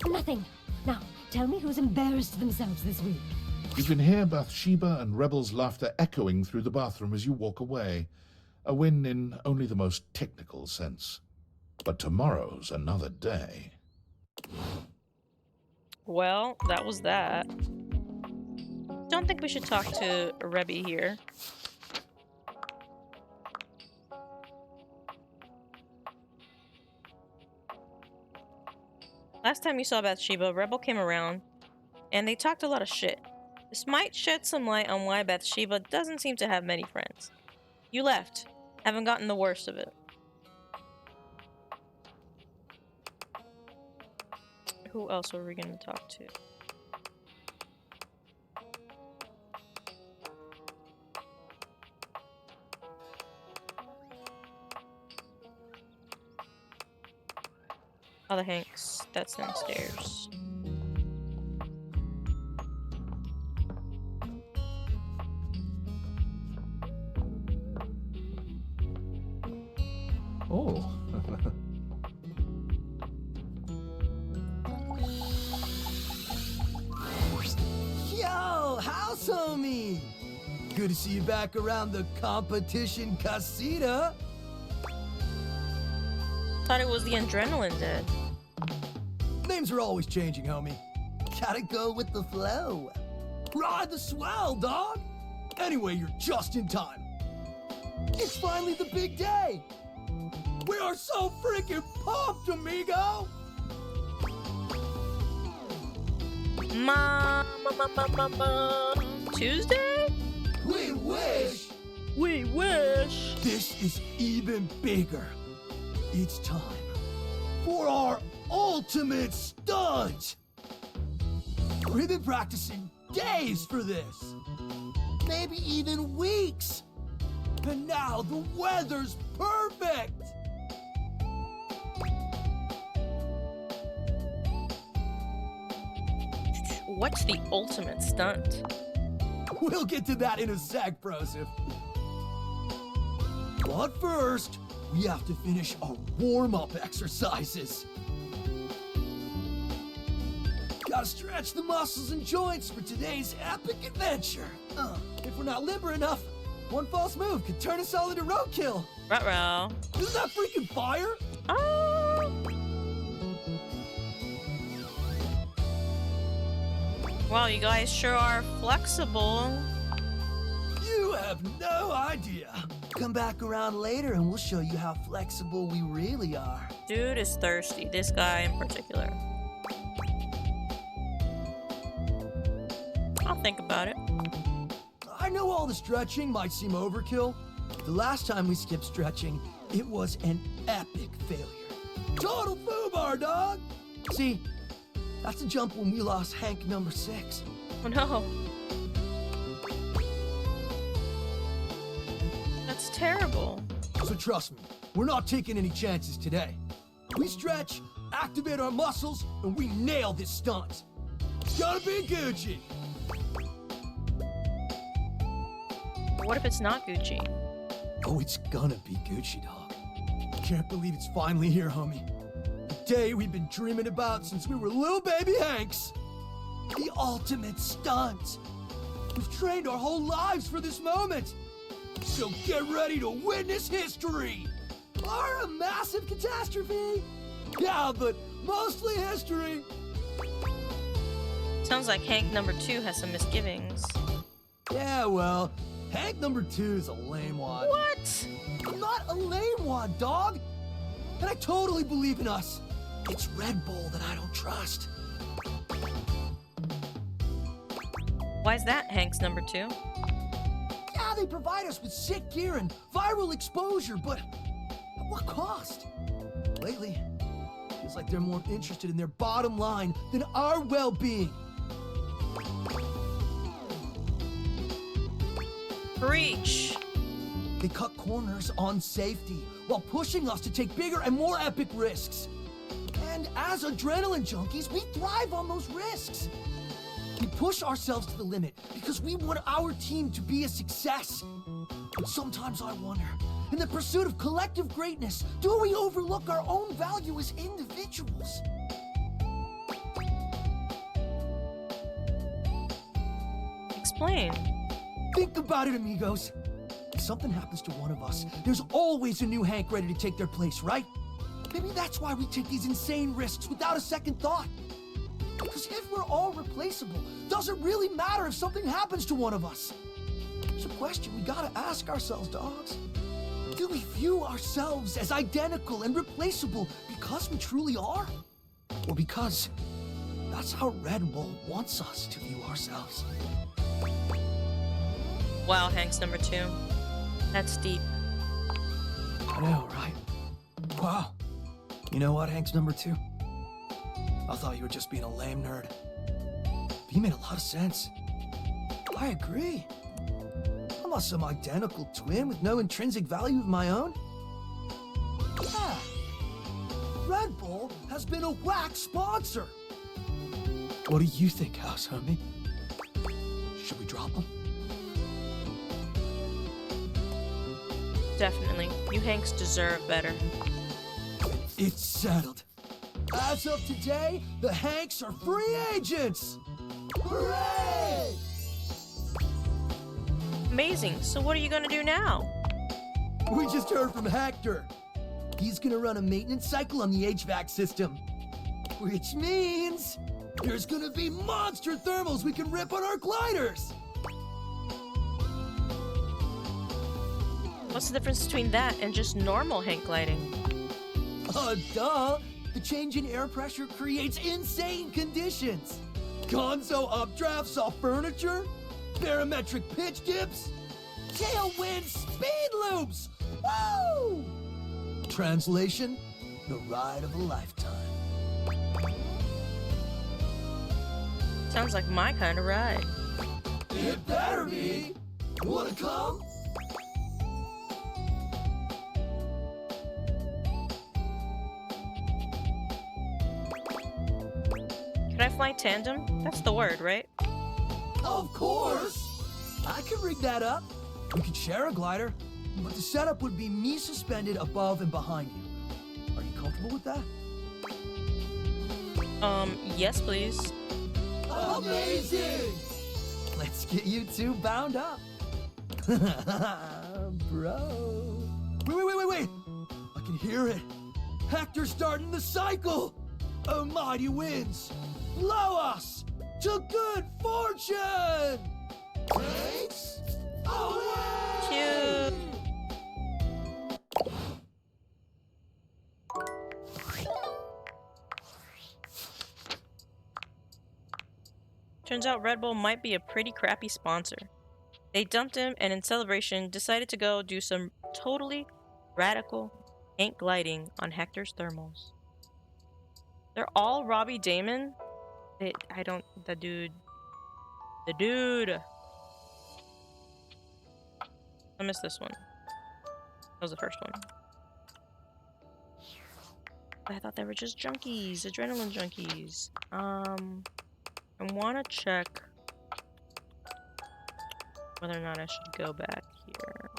Nothing. Now, tell me who's embarrassed themselves this week. You can hear Bathsheba and Rebel's laughter echoing through the bathroom as you walk away. A win in only the most technical sense. But tomorrow's another day. Well, that was that. Don't think we should talk to Rebby here. Last time you saw Bathsheba, Rebel came around, and they talked a lot of shit. This might shed some light on why Bathsheba doesn't seem to have many friends. You left, haven't gotten the worst of it. Who else are we gonna talk to? Other Hanks, that's downstairs. Oh. Yo, house homie! Good to see you back around the competition casita. Thought it was the adrenaline dead. Names are always changing, homie. Gotta go with the flow. Ride the swell, dog! Anyway, you're just in time. It's finally the big day! We are so freaking pumped, amigo! Tuesday? We wish! We wish! This is even bigger. It's time for our ultimate stunt! We've been practicing days for this. Maybe even weeks. And now the weather's perfect! What's the ultimate stunt? We'll get to that in a sec, Broseph. But first, we have to finish our warm-up exercises. Gotta stretch the muscles and joints for today's epic adventure. If we're not limber enough, one false move could turn us all into roadkill. Ruh-roh. Isn't that freaking fire? Oh! Wow, you guys sure are flexible. You have no idea. Come back around later and we'll show you how flexible we really are. Dude is thirsty, this guy in particular. I'll think about it. I know all the stretching might seem overkill. The last time we skipped stretching, it was an epic failure. Total foobar, dog! See, that's the jump when we lost Hank number 6. Oh no. That's terrible. So trust me, we're not taking any chances today. We stretch, activate our muscles, and we nail this stunt. It's gotta be Gucci. What if it's not Gucci? Oh, it's gonna be Gucci, dog. Can't believe it's finally here, homie. The day we've been dreaming about since we were little baby Hanks. The ultimate stunt. We've trained our whole lives for this moment. So get ready to witness history. Or a massive catastrophe. Yeah, but mostly history. Sounds like Hank number 2 has some misgivings. Yeah, well, Hank number 2 is a lame wad. What? I'm not a lame wad, dog! And I totally believe in us. It's Red Bull that I don't trust. Why's that, Hank's number 2? Yeah, they provide us with sick gear and viral exposure, but at what cost? Lately, feels like they're more interested in their bottom line than our well-being. Preach. They cut corners on safety while pushing us to take bigger and more epic risks. And as adrenaline junkies, we thrive on those risks. We push ourselves to the limit because we want our team to be a success. But sometimes I wonder, in the pursuit of collective greatness, do we overlook our own value as individuals? Explain. Think about it, amigos. If something happens to one of us, there's always a new Hank ready to take their place, right? Maybe that's why we take these insane risks without a second thought. Because if we're all replaceable, does it really matter if something happens to one of us? It's a question we gotta ask ourselves, dogs. Do we view ourselves as identical and replaceable because we truly are? Or because that's how Red Bull wants us to view ourselves? Wow, Hank's number 2. That's deep. I know, right? Wow. You know what, Hank's number 2? I thought you were just being a lame nerd. But you made a lot of sense. I agree. I'm not some identical twin with no intrinsic value of my own. Yeah. Red Bull has been a whack sponsor. What do you think, House Homie? Should we drop them? Definitely. You Hanks deserve better. It's settled. As of today, the Hanks are free agents! Hooray! Amazing. So what are you gonna do now? We just heard from Hector. He's gonna run a maintenance cycle on the HVAC system. Which means there's gonna be monster thermals we can rip on our gliders! What's the difference between that and just normal Hank gliding? Duh! The change in air pressure creates insane conditions! Gonzo updrafts off furniture, barometric pitch dips, tailwind speed loops! Woo! Translation, the ride of a lifetime. Sounds like my kind of ride. It better be! Wanna come? Can I fly tandem? That's the word, right? Of course! I could rig that up. We could share a glider, but the setup would be me suspended above and behind you. Are you comfortable with that? Yes, please. Amazing! Let's get you two bound up. Bro. Wait. I can hear it. Hector's starting the cycle. A mighty winds. Blow us to good fortune! Thanks away! Cute. Turns out Red Bull might be a pretty crappy sponsor. They dumped him and in celebration decided to go do some totally radical ink gliding on Hector's thermals. They're all Robbie Damon. The dude. I missed this one. That was the first one. I thought they were just junkies, adrenaline junkies. I want to check whether or not I should go back here.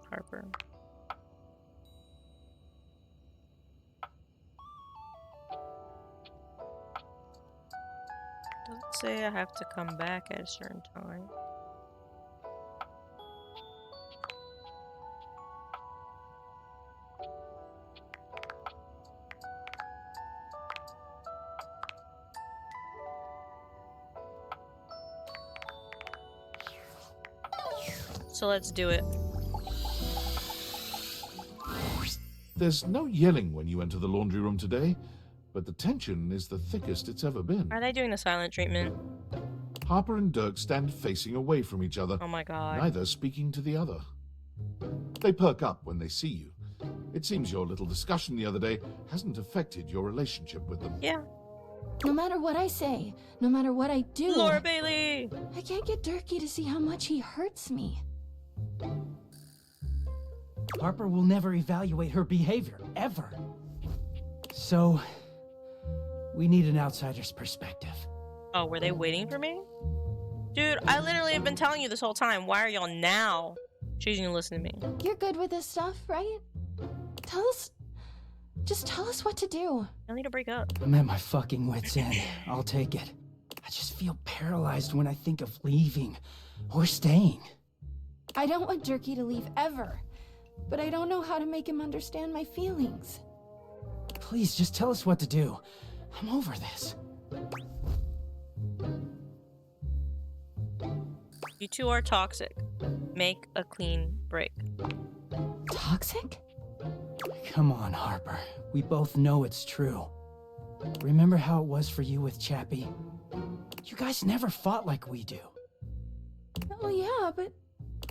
Harper. Doesn't say I have to come back at a certain time. so let's do it. There's no yelling when you enter the laundry room today, but the tension is the thickest it's ever been. Are they doing the silent treatment? Harper and Dirk stand facing away from each other, Oh my god. neither speaking to the other. They perk up when they see you. It seems your little discussion the other day hasn't affected your relationship with them. Yeah. No matter what I say, no matter what I do, Laura Bailey! I can't get Durkee to see how much he hurts me. Harper will never evaluate her behavior, ever. So, we need an outsider's perspective. Oh, were they waiting for me? Dude, I literally have been telling you this whole time. Why are y'all now choosing to listen to me? You're good with this stuff, right? Just tell us what to do. I need to break up. I'm at my fucking wit's end. I'll take it. I just feel paralyzed when I think of leaving or staying. I don't want Durkee to leave ever, but I don't know how to make him understand my feelings. Please, just tell us what to do. I'm over this. You two are toxic. Make a clean break. Toxic? Come on, Harper. We both know it's true. Remember how it was for you with Chappie? You guys never fought like we do. Oh yeah, but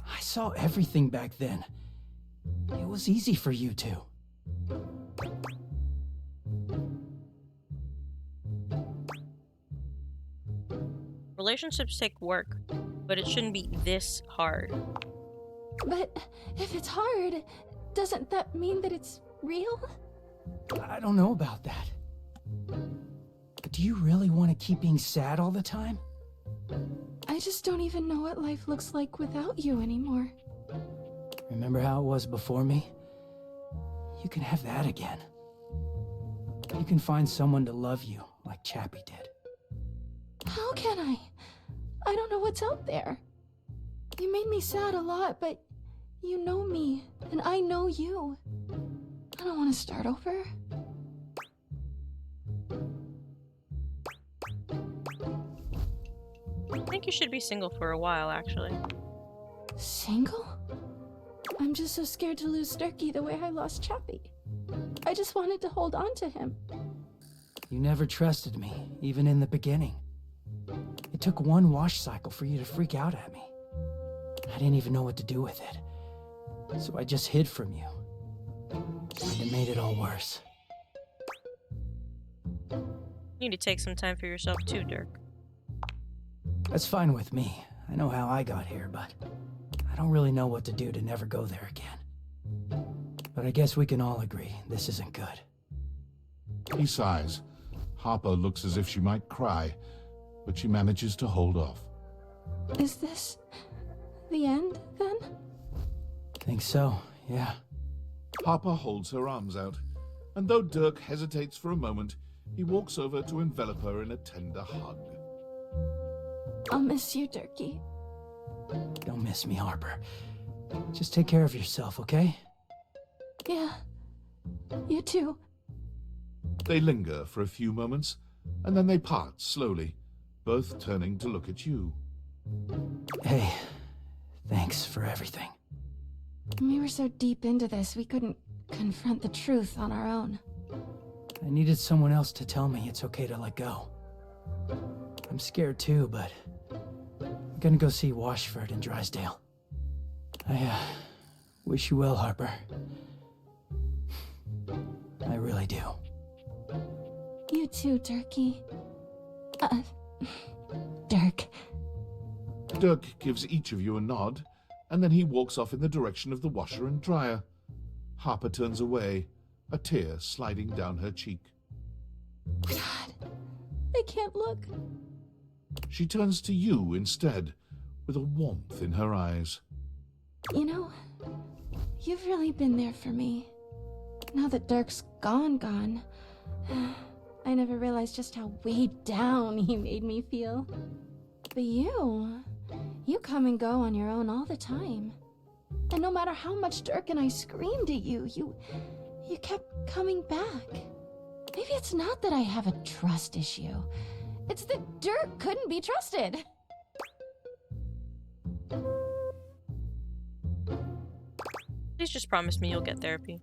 I saw everything back then. It was easy for you two. Relationships take work, but it shouldn't be this hard. But if it's hard, doesn't that mean that it's real? I don't know about that. But do you really want to keep being sad all the time? I just don't even know what life looks like without you anymore. Remember how it was before me? You can have that again. You can find someone to love you like Chappie did. How can I? I don't know what's out there. You made me sad a lot, but you know me, and I know you. I don't want to start over. I think you should be single for a while, actually. Single? I'm just so scared to lose Durkee the way I lost Chappie. I just wanted to hold on to him. You never trusted me, even in the beginning. It took one wash cycle for you to freak out at me. I didn't even know what to do with it. So I just hid from you. And it made it all worse. You need to take some time for yourself too, Dirk. That's fine with me. I know how I got here, but I don't really know what to do to never go there again. But I guess we can all agree this isn't good. He sighs. Harper looks as if she might cry, but she manages to hold off. Is this the end, then? Think so, yeah. Harper holds her arms out, and though Dirk hesitates for a moment, he walks over to envelop her in a tender hug. I'll miss you, Durkee. Don't miss me, Harper. Just take care of yourself, okay? Yeah. You too. They linger for a few moments, and then they part slowly, both turning to look at you. Hey, thanks for everything. We were so deep into this, we couldn't confront the truth on our own. I needed someone else to tell me it's okay to let go. I'm scared too, but I'm gonna go see Washford and Drysdale. I wish you well, Harper. I really do. You too, Durkee. Dirk. Dirk gives each of you a nod, and then he walks off in the direction of the washer and dryer. Harper turns away, a tear sliding down her cheek. God, I can't look. She turns to you instead, with a warmth in her eyes. You know, you've really been there for me. Now that Dirk's gone, I never realized just how weighed down he made me feel. But you come and go on your own all the time. And no matter how much Dirk and I screamed at you, you kept coming back. Maybe it's not that I have a trust issue. It's that Dirk couldn't be trusted. Please just promise me you'll get therapy.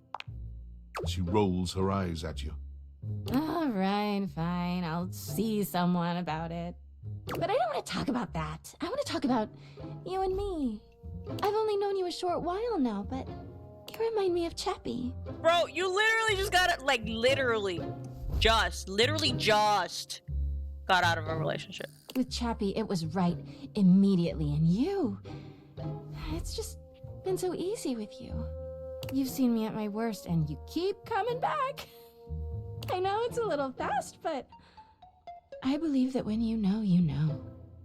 She rolls her eyes at you. All right, fine. I'll see someone about it. But I don't want to talk about that. I want to talk about you and me. I've only known you a short while now, but you remind me of Chappie. Bro, you literally just got it, like, literally just got out of a relationship. With Chappie, it was right immediately, and you... It's just been so easy with you. You've seen me at my worst, and you keep coming back. I know it's a little fast, but I believe that when you know, you know.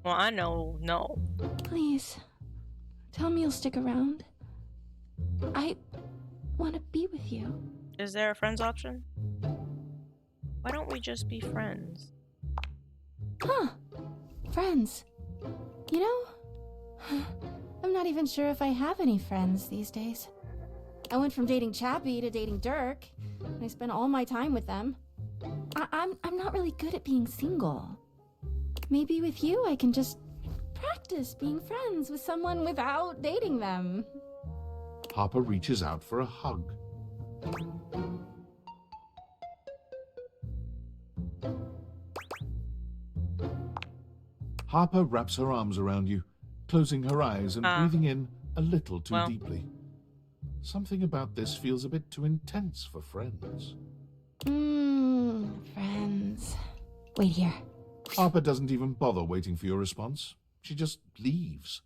Well, I know, no. Please, tell me you'll stick around. I want to be with you. Is there a friends option? Why don't we just be friends? Huh. Friends. You know, I'm not even sure if I have any friends these days. I went from dating Chappie to dating Dirk, and I spent all my time with them. I'm not really good at being single. Maybe with you I can just practice being friends with someone without dating them. Harper reaches out for a hug. Harper wraps her arms around you, closing her eyes and breathing in a little too deeply. Something about this feels a bit too intense for friends. Friends. Wait here. Harper doesn't even bother waiting for your response. She just leaves.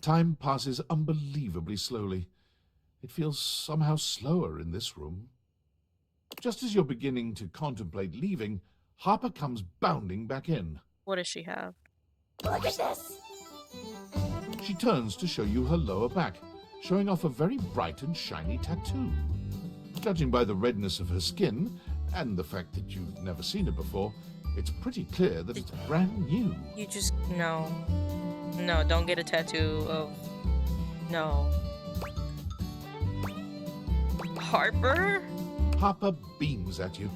Time passes unbelievably slowly. It feels somehow slower in this room. Just as you're beginning to contemplate leaving, Harper comes bounding back in. What does she have? Look at this! She turns to show you her lower back, showing off a very bright and shiny tattoo. Judging by the redness of her skin, and the fact that you've never seen it before, it's pretty clear that it's brand new. You just... No. No, don't get a tattoo of... No. Harper? Harper beams at you.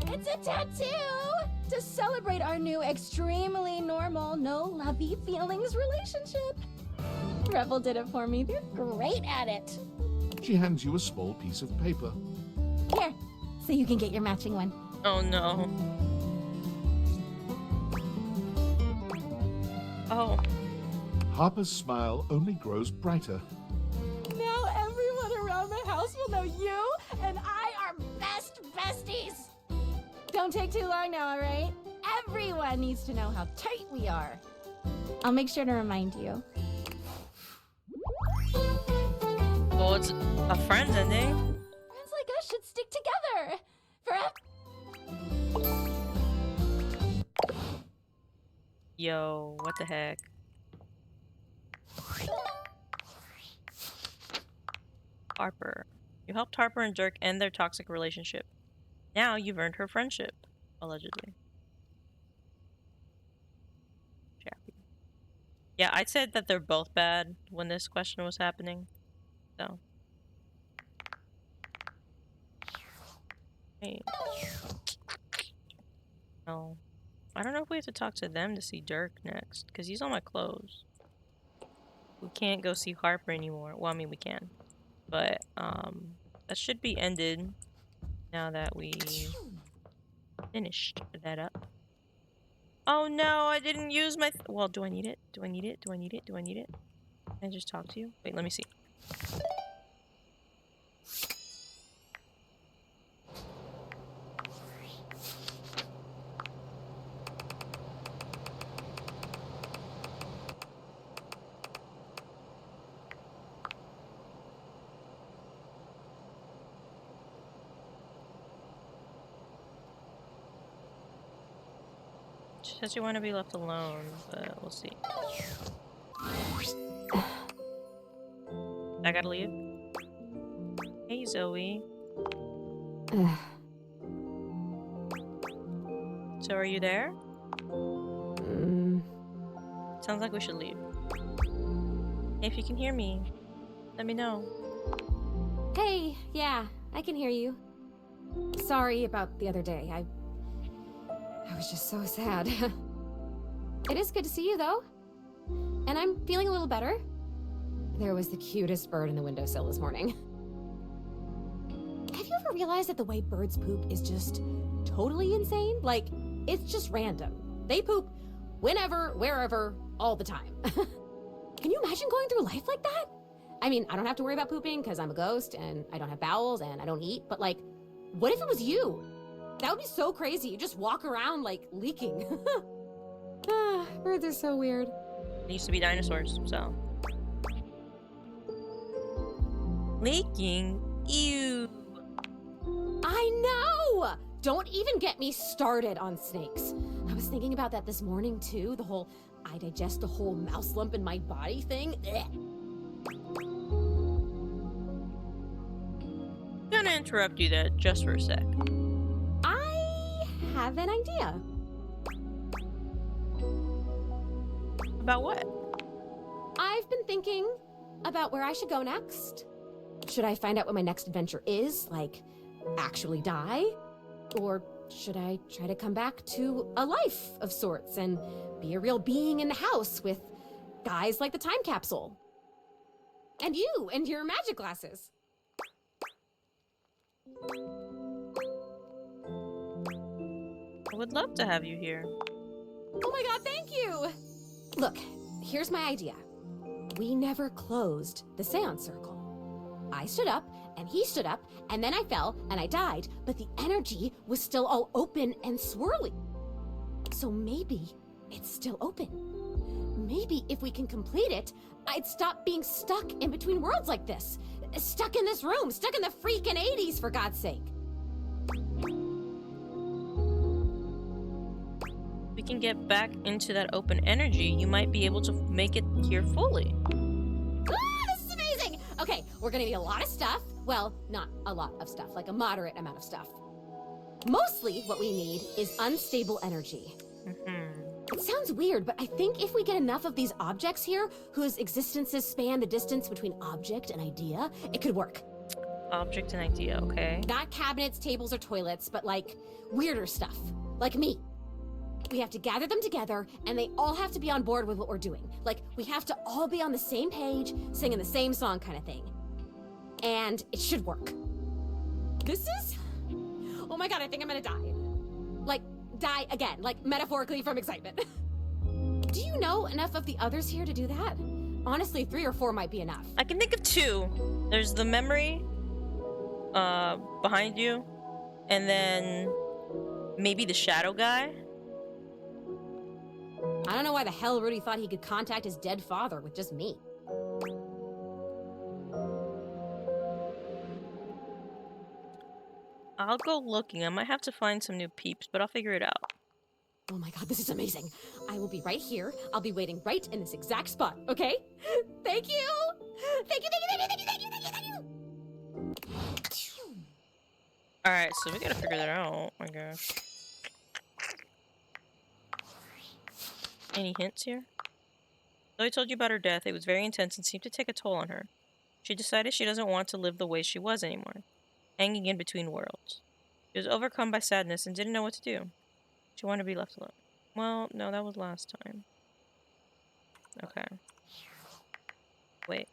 It's a tattoo! To celebrate our new extremely normal, no lovey feelings relationship. Rebel did it for me. They're great at it. She hands you a small piece of paper. Here, so you can get your matching one. Oh no. Oh. Harper's smile only grows brighter. Now everyone around the house will know you and I are best besties. Don't take too long now, all right? Everyone needs to know how tight we are. I'll make sure to remind you. Well, it's a friends ending. Friends like us should stick together. Forever. Yo, what the heck? Harper. You helped Harper and Dirk end their toxic relationship. Now you've earned her friendship, allegedly. Chappie. Yeah, I said that they're both bad when this question was happening. So. Hey. No. I don't know if we have to talk to them to see Dirk next, because he's on my clothes. We can't go see Harper anymore. Well, I mean, we can. But, that should be ended now that we finished that up. Oh no, I didn't use my... well, do I need it? Do I need it? Do I need it? Do I need it? Can I just talk to you? Wait, let me see. She says you want to be left alone, but we'll see. I gotta leave. Hey, Zoe. So are you there? Sounds like we should leave. Hey, if you can hear me, let me know. Hey, yeah, I can hear you. Sorry about the other day. I was just so sad. It is good to see you, though. And I'm feeling a little better. There was the cutest bird in the windowsill this morning. realize that the way birds poop is just totally insane? Like, it's just random. They poop whenever, wherever, all the time. Can you imagine going through life like that? I mean, I don't have to worry about pooping because I'm a ghost and I don't have bowels and I don't eat, but like, what if it was you? That would be so crazy. You just walk around like leaking. Birds are so weird. They used to be dinosaurs, so. Leaking? Ew. I know! Don't even get me started on snakes. I was thinking about that this morning too, the whole I digest a whole mouse lump in my body thing. Gonna interrupt you there just for a sec. I have an idea. About what? I've been thinking about where I should go next. Should I find out what my next adventure is, like actually die? Or should I try to come back to a life of sorts and be a real being in the house with guys like the time capsule? And you and your magic glasses. I would love to have you here. Oh my god, thank you! Look, here's my idea. We never closed the seance circle. I stood up, and he stood up, and then I fell, and I died, but the energy was still all open and swirly. So maybe it's still open. Maybe if we can complete it, I'd stop being stuck in between worlds like this. Stuck in this room, stuck in the freaking 80s, for God's sake. We can get back into that open energy. You might be able to make it here fully. This is amazing! Okay, we're gonna need a lot of stuff. Well, not a lot of stuff, like a moderate amount of stuff. Mostly what we need is unstable energy. It sounds weird, but I think if we get enough of these objects here, whose existences span the distance between object and idea, it could work. Object and idea, okay. Not cabinets, tables, or toilets, but like weirder stuff. Like me. We have to gather them together, and they all have to be on board with what we're doing. Like, we have to all be on the same page, singing the same song kind of thing. And it should work. This is... Oh my god, I think I'm gonna die. Like, die again, like metaphorically from excitement. Do you know enough of the others here to do that? Honestly, 3 or 4 might be enough. I can think of 2. There's the memory behind you, and then maybe the shadow guy. I don't know why the hell Rudy thought he could contact his dead father with just me. I'll go looking. I might have to find some new peeps, but I'll figure it out. Oh my god, this is amazing. I will be right here. I'll be waiting right in this exact spot, okay? Thank you! Thank you, thank you, thank you, thank you, thank you, thank you, thank you! Alright, so we gotta figure that out, I guess. Any hints here? Though I told you about her death, it was very intense and seemed to take a toll on her. She decided she doesn't want to live the way she was anymore, hanging in between worlds. She was overcome by sadness and didn't know what to do. She wanted to be left alone. Well, no, that was last time. Okay. Wait.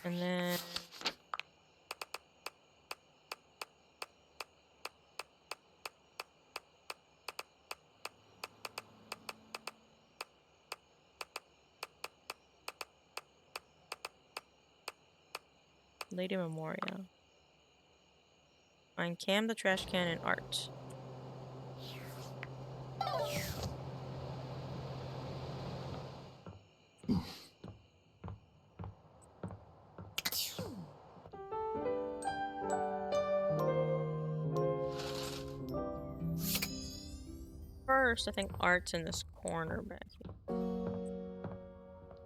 And then... Lady Memoria. Find Cam, the trash can, and art. First, I think art's in this corner back here.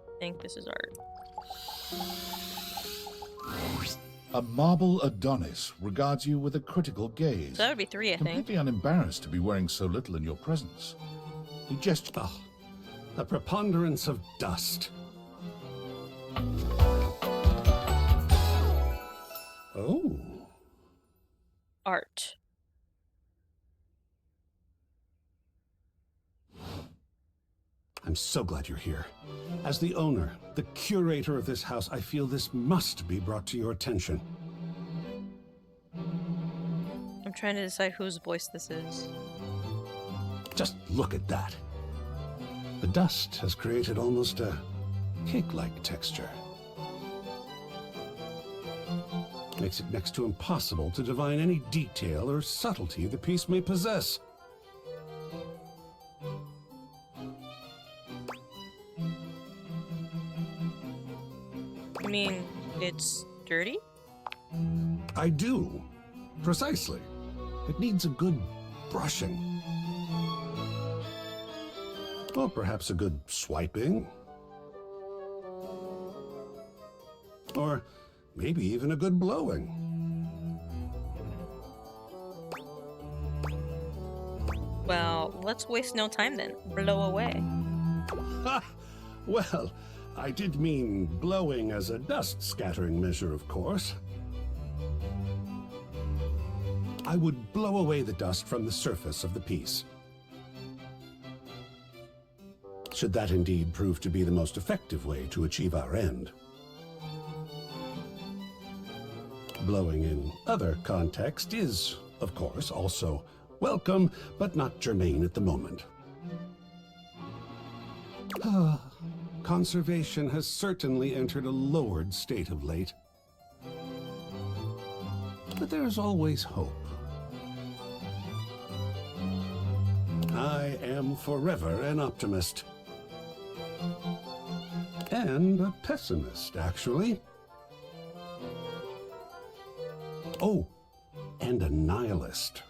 I think this is art. A marble Adonis regards you with a critical gaze. So that would be 3, I think. Completely unembarrassed to be wearing so little in your presence. He gestured. Oh, the preponderance of dust. Oh. Art. I'm so glad you're here. As the owner, the curator of this house, I feel this must be brought to your attention. trying to decide whose voice this is. Just look at that. The dust has created almost a cake-like texture. Makes it next to impossible to divine any detail or subtlety the piece may possess. You mean it's dirty? I do. Precisely. It needs a good brushing. Or perhaps a good swiping. Or maybe even a good blowing. Well, let's waste no time then. Blow away. Ha! Well, I did mean blowing as a dust scattering measure, of course. I would blow away the dust from the surface of the piece. Should that indeed prove to be the most effective way to achieve our end. Blowing in other contexts is, of course, also welcome, but not germane at the moment. Conservation has certainly entered a lowered state of late. But there is always hope. I am forever an optimist. And a pessimist, actually. Oh, and a nihilist.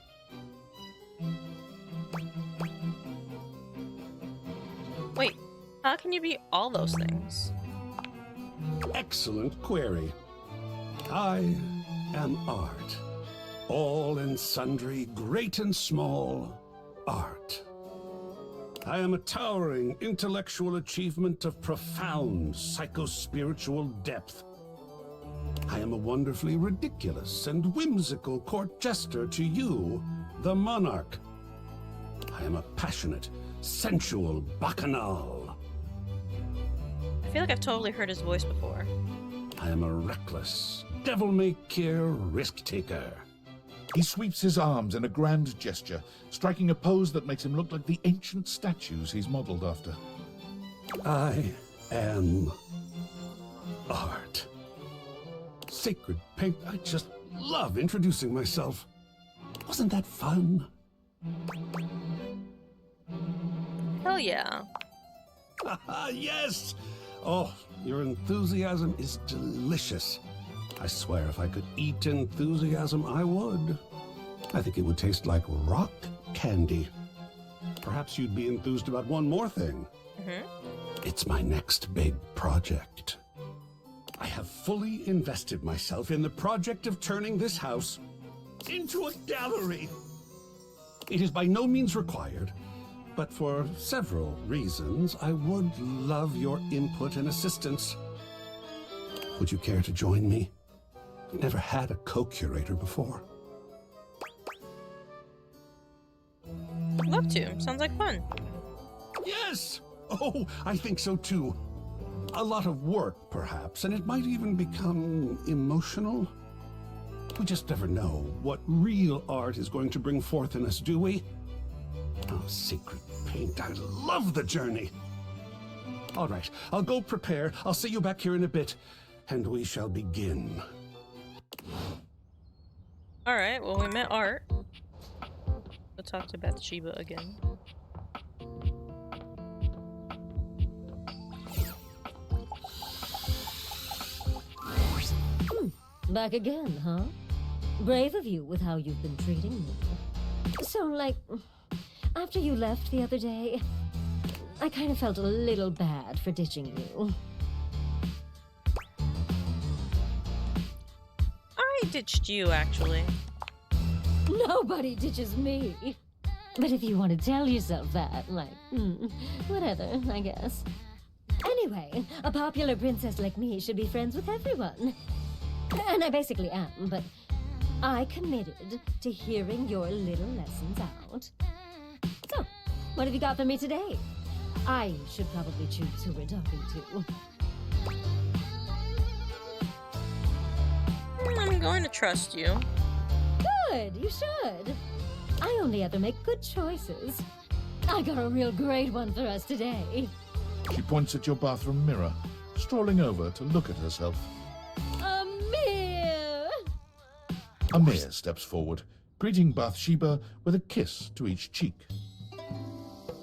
Wait, how can you be all those things? Excellent query. I am art. All and sundry, great and small, art. I am a towering intellectual achievement of profound psycho-spiritual depth. I am a wonderfully ridiculous and whimsical court jester to you, the monarch. I am a passionate, sensual bacchanal. I feel like I've totally heard his voice before. I am a reckless, devil-may-care risk-taker. He sweeps his arms in a grand gesture, striking a pose that makes him look like the ancient statues he's modeled after. I am art. Sacred paint, I just love introducing myself. Wasn't that fun? Hell yeah. Yes! Oh, your enthusiasm is delicious. I swear if I could eat enthusiasm, I would. I think it would taste like rock candy. Perhaps you'd be enthused about one more thing. It's my next big project. I have fully invested myself in the project of turning this house into a gallery. It is by no means required, but for several reasons, I would love your input and assistance. Would you care to join me? I've never had a co-curator before. Love to. Sounds like fun. Yes! Oh, I think so too. A lot of work, perhaps, and it might even become emotional. We just never know what real art is going to bring forth in us, do we? Oh, sacred paint, I love the journey. All right, I'll go prepare. I'll see you back here in a bit, and we shall begin. Alright, well, we met Art. We'll talk to Bathsheba again. Back again, huh? Brave of you with how you've been treating me. So, like, after you left the other day, I kind of felt a little bad for ditching you. I ditched you, actually. Nobody ditches me. But if you want to tell yourself that, like, whatever, I guess. Anyway, a popular princess like me should be friends with everyone. And I basically am, but I committed to hearing your little lessons out. So, what have you got for me today? I should probably choose who we're talking to. I'm going to trust you. Good! You should. I only ever make good choices. I got a real great one for us today. She points at your bathroom mirror, strolling over to look at herself. Amir! Amir steps forward, greeting Bathsheba with a kiss to each cheek.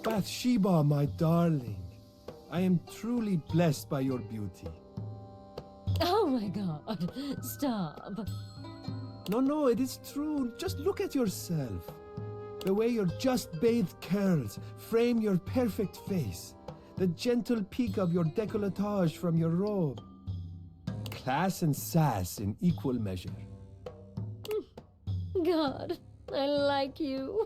Bathsheba, my darling, I am truly blessed by your beauty. Oh my god, stop. No, it is true. Just look at yourself. The way your just bathed curls frame your perfect face. The gentle peek of your décolletage from your robe. Class and sass in equal measure. God, I like you.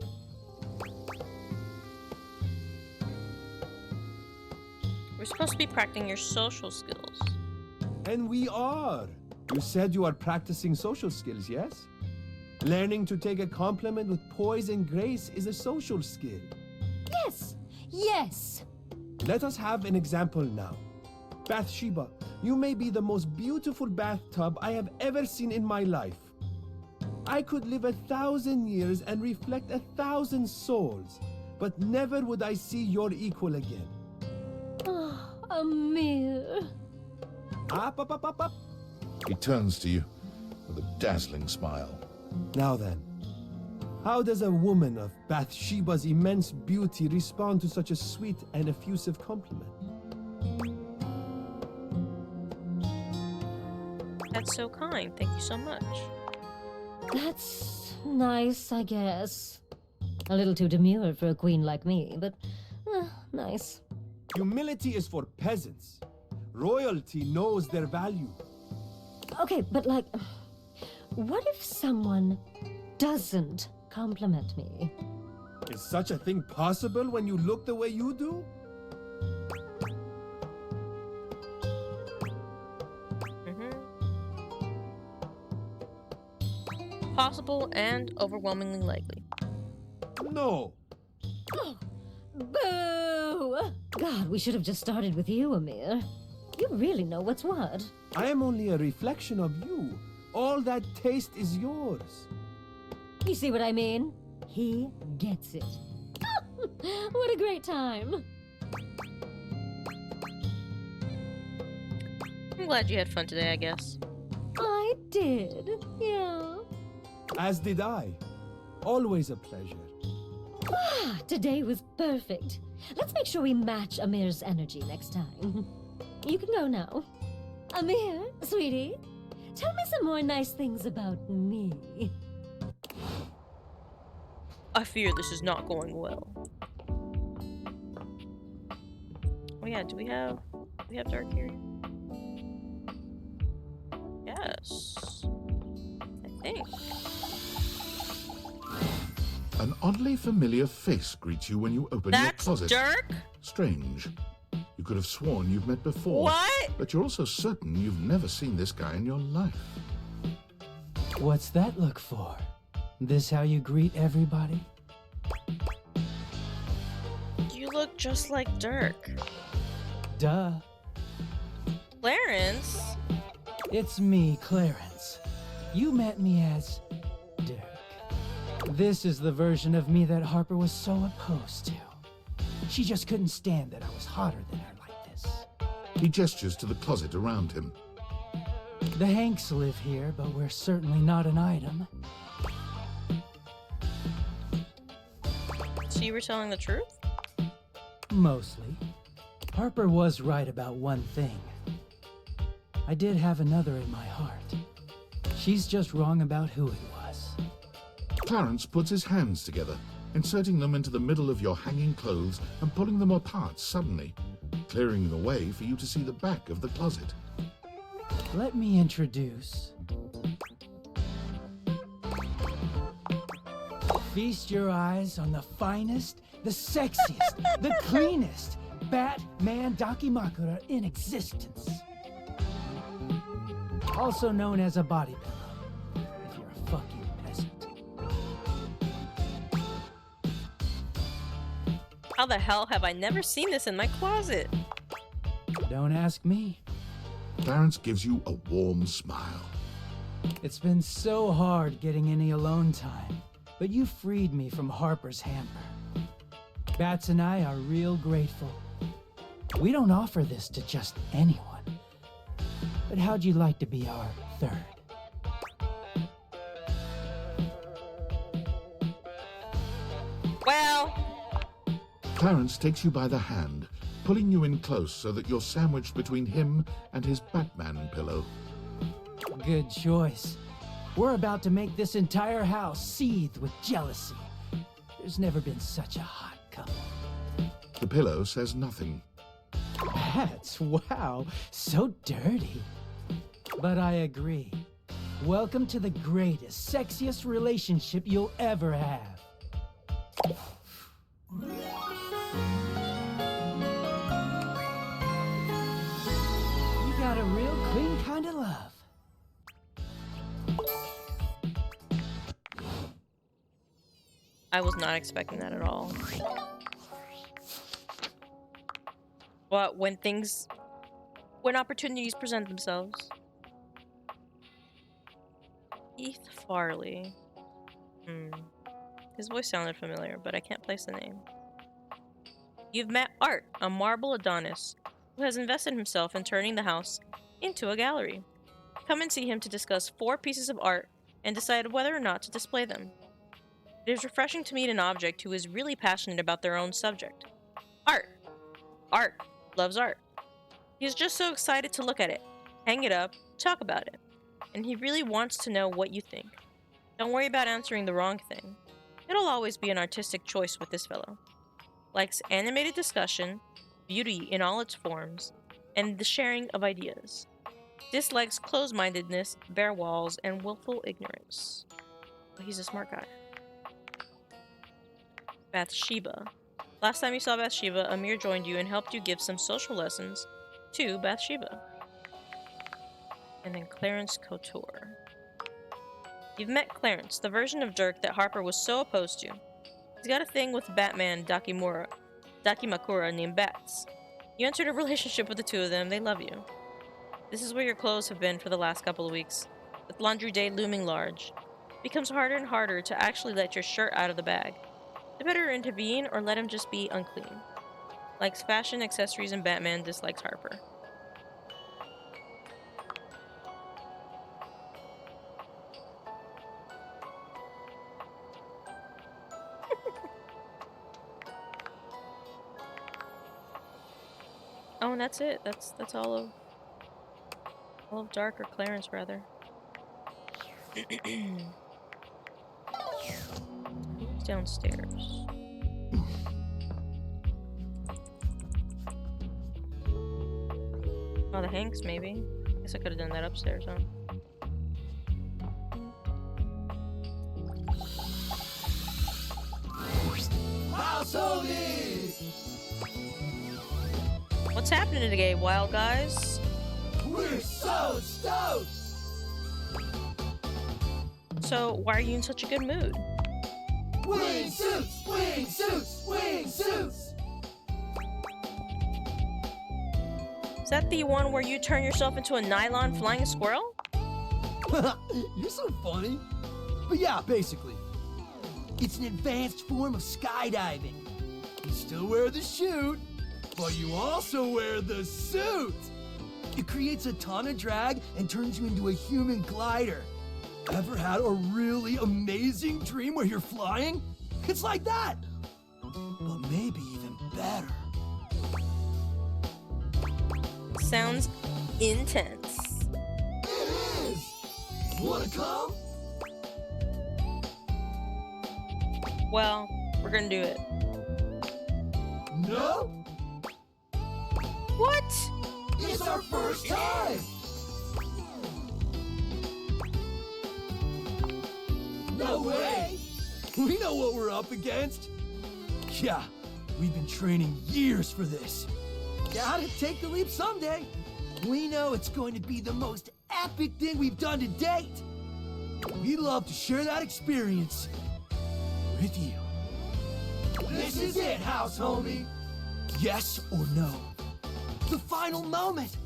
We're supposed to be practicing your social skills. And we are. You said you are practicing social skills, yes? Learning to take a compliment with poise and grace is a social skill. Yes, yes. Let us have an example now. Bathsheba, you may be the most beautiful bathtub I have ever seen in my life. I could live 1,000 years and reflect 1,000 souls, but never would I see your equal again. Oh, Amir. Up. He turns to you with a dazzling smile. Now then, how does a woman of Bathsheba's immense beauty respond to such a sweet and effusive compliment? That's so kind. Thank you so much. That's nice, I guess. A little too demure for a queen like me, but nice. Humility is for peasants. Royalty knows their value. Okay, but like, what if someone doesn't compliment me? Is such a thing possible when you look the way you do? Possible and overwhelmingly likely. No. Oh, boo! God, we should have just started with you, Amir. You really know what's what. I am only a reflection of you. All that taste is yours. You see what I mean? He gets it. What a great time. I'm glad you had fun today, I guess. I did, yeah. As did I. Always a pleasure. Today was perfect. Let's make sure we match Amir's energy next time. You can go now. Amir, sweetie, tell me some more nice things about me. I fear this is not going well. Oh yeah, do we have dark here? Yes. I think. An oddly familiar face greets you when you open your closet. That's Dirk? Strange. You could have sworn you've met before. What? But you're also certain you've never seen this guy in your life. What's that look for? This how you greet everybody? You look just like Dirk. Duh. Clarence? It's me, Clarence. You met me as Dirk. This is the version of me that Harper was so opposed to. She just couldn't stand that I was hotter than her like this. He gestures to the closet around him. The Hanks live here, but we're certainly not an item. So you were telling the truth? Mostly. Harper was right about one thing. I did have another in my heart. She's just wrong about who it was. Clarence puts his hands together, inserting them into the middle of your hanging clothes and pulling them apart suddenly, clearing the way for you to see the back of the closet. Let me introduce... Feast your eyes on the finest, the sexiest, the cleanest Batman Dakimakura in existence. Also known as a body pillow, if you're a fucking peasant. How the hell have I never seen this in my closet? Don't ask me. Clarence gives you a warm smile. It's been so hard getting any alone time, but you freed me from Harper's hamper. Bats and I are real grateful. We don't offer this to just anyone. But how'd you like to be our third? Well, Clarence takes you by the hand, pulling you in close so that you're sandwiched between him and his Batman pillow. Good choice. We're about to make this entire house seethe with jealousy. There's never been such a hot couple. The pillow says nothing. Bats, wow, so dirty. But I agree. Welcome to the greatest, sexiest relationship you'll ever have. You got a real clean kind of love. I was not expecting that at all. But when opportunities present themselves. Heath Farley. His voice sounded familiar, but I can't place the name. You've met Art, a marble Adonis, who has invested himself in turning the house into a gallery. Come and see him to discuss 4 pieces of art and decide whether or not to display them. It is refreshing to meet an object who is really passionate about their own subject. Art. Art loves art. He is just so excited to look at it, hang it up, talk about it. And he really wants to know what you think. Don't worry about answering the wrong thing. It'll always be an artistic choice with this fellow. Likes animated discussion, beauty in all its forms, and the sharing of ideas. Dislikes closed-mindedness, bare walls, and willful ignorance. But he's a smart guy. Bathsheba. Last time you saw Bathsheba, Amir joined you and helped you give some social lessons to Bathsheba. And then Clarence Couture. You've met Clarence, the version of Dirk that Harper was so opposed to. He's got a thing with Batman Dakimakura named Bats. You entered a relationship with the two of them, they love you. This is where your clothes have been for the last couple of weeks, with laundry day looming large. It becomes harder and harder to actually let your shirt out of the bag. You better intervene or let him just be unclean. Likes fashion, accessories, and Batman, dislikes Harper. Oh, and that's it. That's all of Dark, or Clarence rather. Who's downstairs? Oh, the Hanks maybe. Guess I could have done that upstairs, huh? What's happening today, wild guys? We're so stoked! So, why are you in such a good mood? Wing suits! Wing suits! Wing suits! Is that the one where you turn yourself into a nylon flying squirrel? You're so funny. But yeah, basically. It's an advanced form of skydiving. You still wear the chute, but you also wear the suit. It creates a ton of drag and turns you into a human glider. Ever had a really amazing dream where you're flying? It's like that, but maybe even better. Sounds intense. It is! Wanna come? Well, we're gonna do it. No? What? It's our first time! No way! We know what we're up against. Yeah, we've been training years for this. Gotta take the leap someday. We know it's going to be the most epic thing we've done to date. We'd love to share that experience with you. This is it, house homie. Yes or no? The final moment.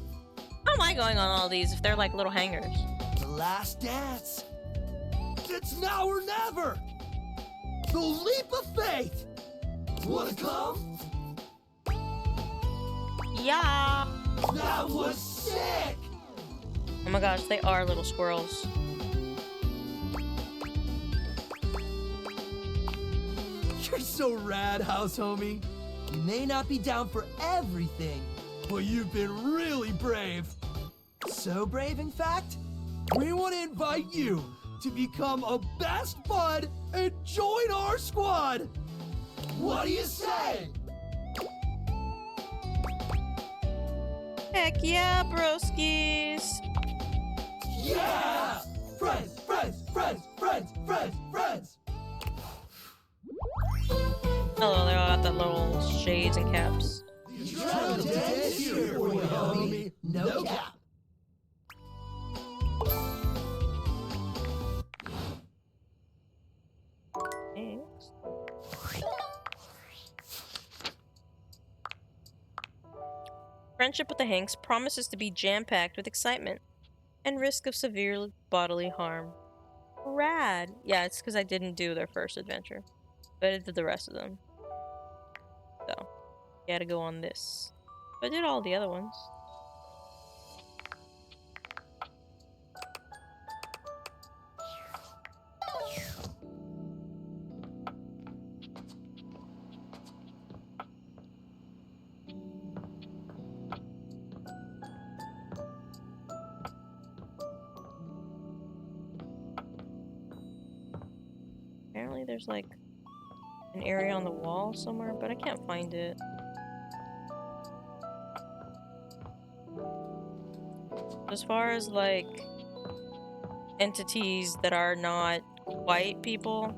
How am I going on all these if they're like little hangers? The last dance. It's now or never. The leap of faith. Wanna come? Yeah. That was sick. Oh my gosh, they are little squirrels. You're so rad, house homie. You may not be down for everything, but you've been really brave. So brave, in fact, we want to invite you to become a best bud and join our squad. What do you say? Heck yeah, broskies. Yeah! Friends, friends, friends, friends, friends, friends. Oh, they all got that little shades and caps. Trying to dance here for you, homie. No cap. Thanks. Friendship with the Hanks promises to be jam-packed with excitement and risk of severe bodily harm. Rad. Yeah, it's because I didn't do their first adventure, but I did the rest of them. So, gotta go on this. I did all the other ones. Apparently there's like an area on the wall somewhere, but I can't find it. As far as like entities that are not white people,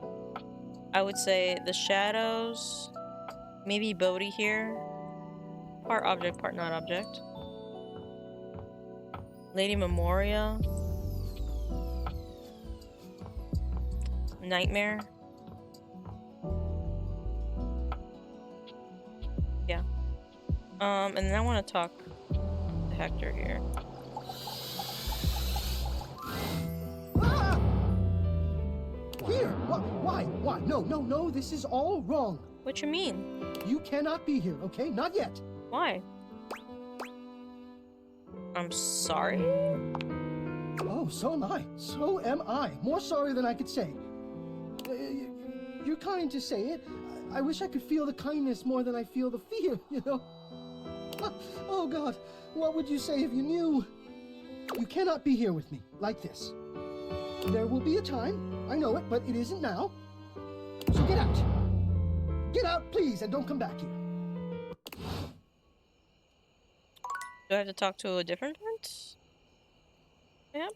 I would say the shadows, maybe Bodhi here. Part object, part not object. Lady Memoria. Nightmare. Yeah. And then I want to talk to Hector here. Ah! Here! Why? No, this is all wrong. What you mean? You cannot be here, okay? Not yet. Why? I'm sorry? Oh, so am I. So am I. More sorry than I could say. You're kind to say it. I wish I could feel the kindness more than I feel the fear, you know? Oh, God. What would you say if you knew? You cannot be here with me, like this. There will be a time. I know it, but it isn't now. So get out. Get out, please, and don't come back here. Do I have to talk to a different one? Yep.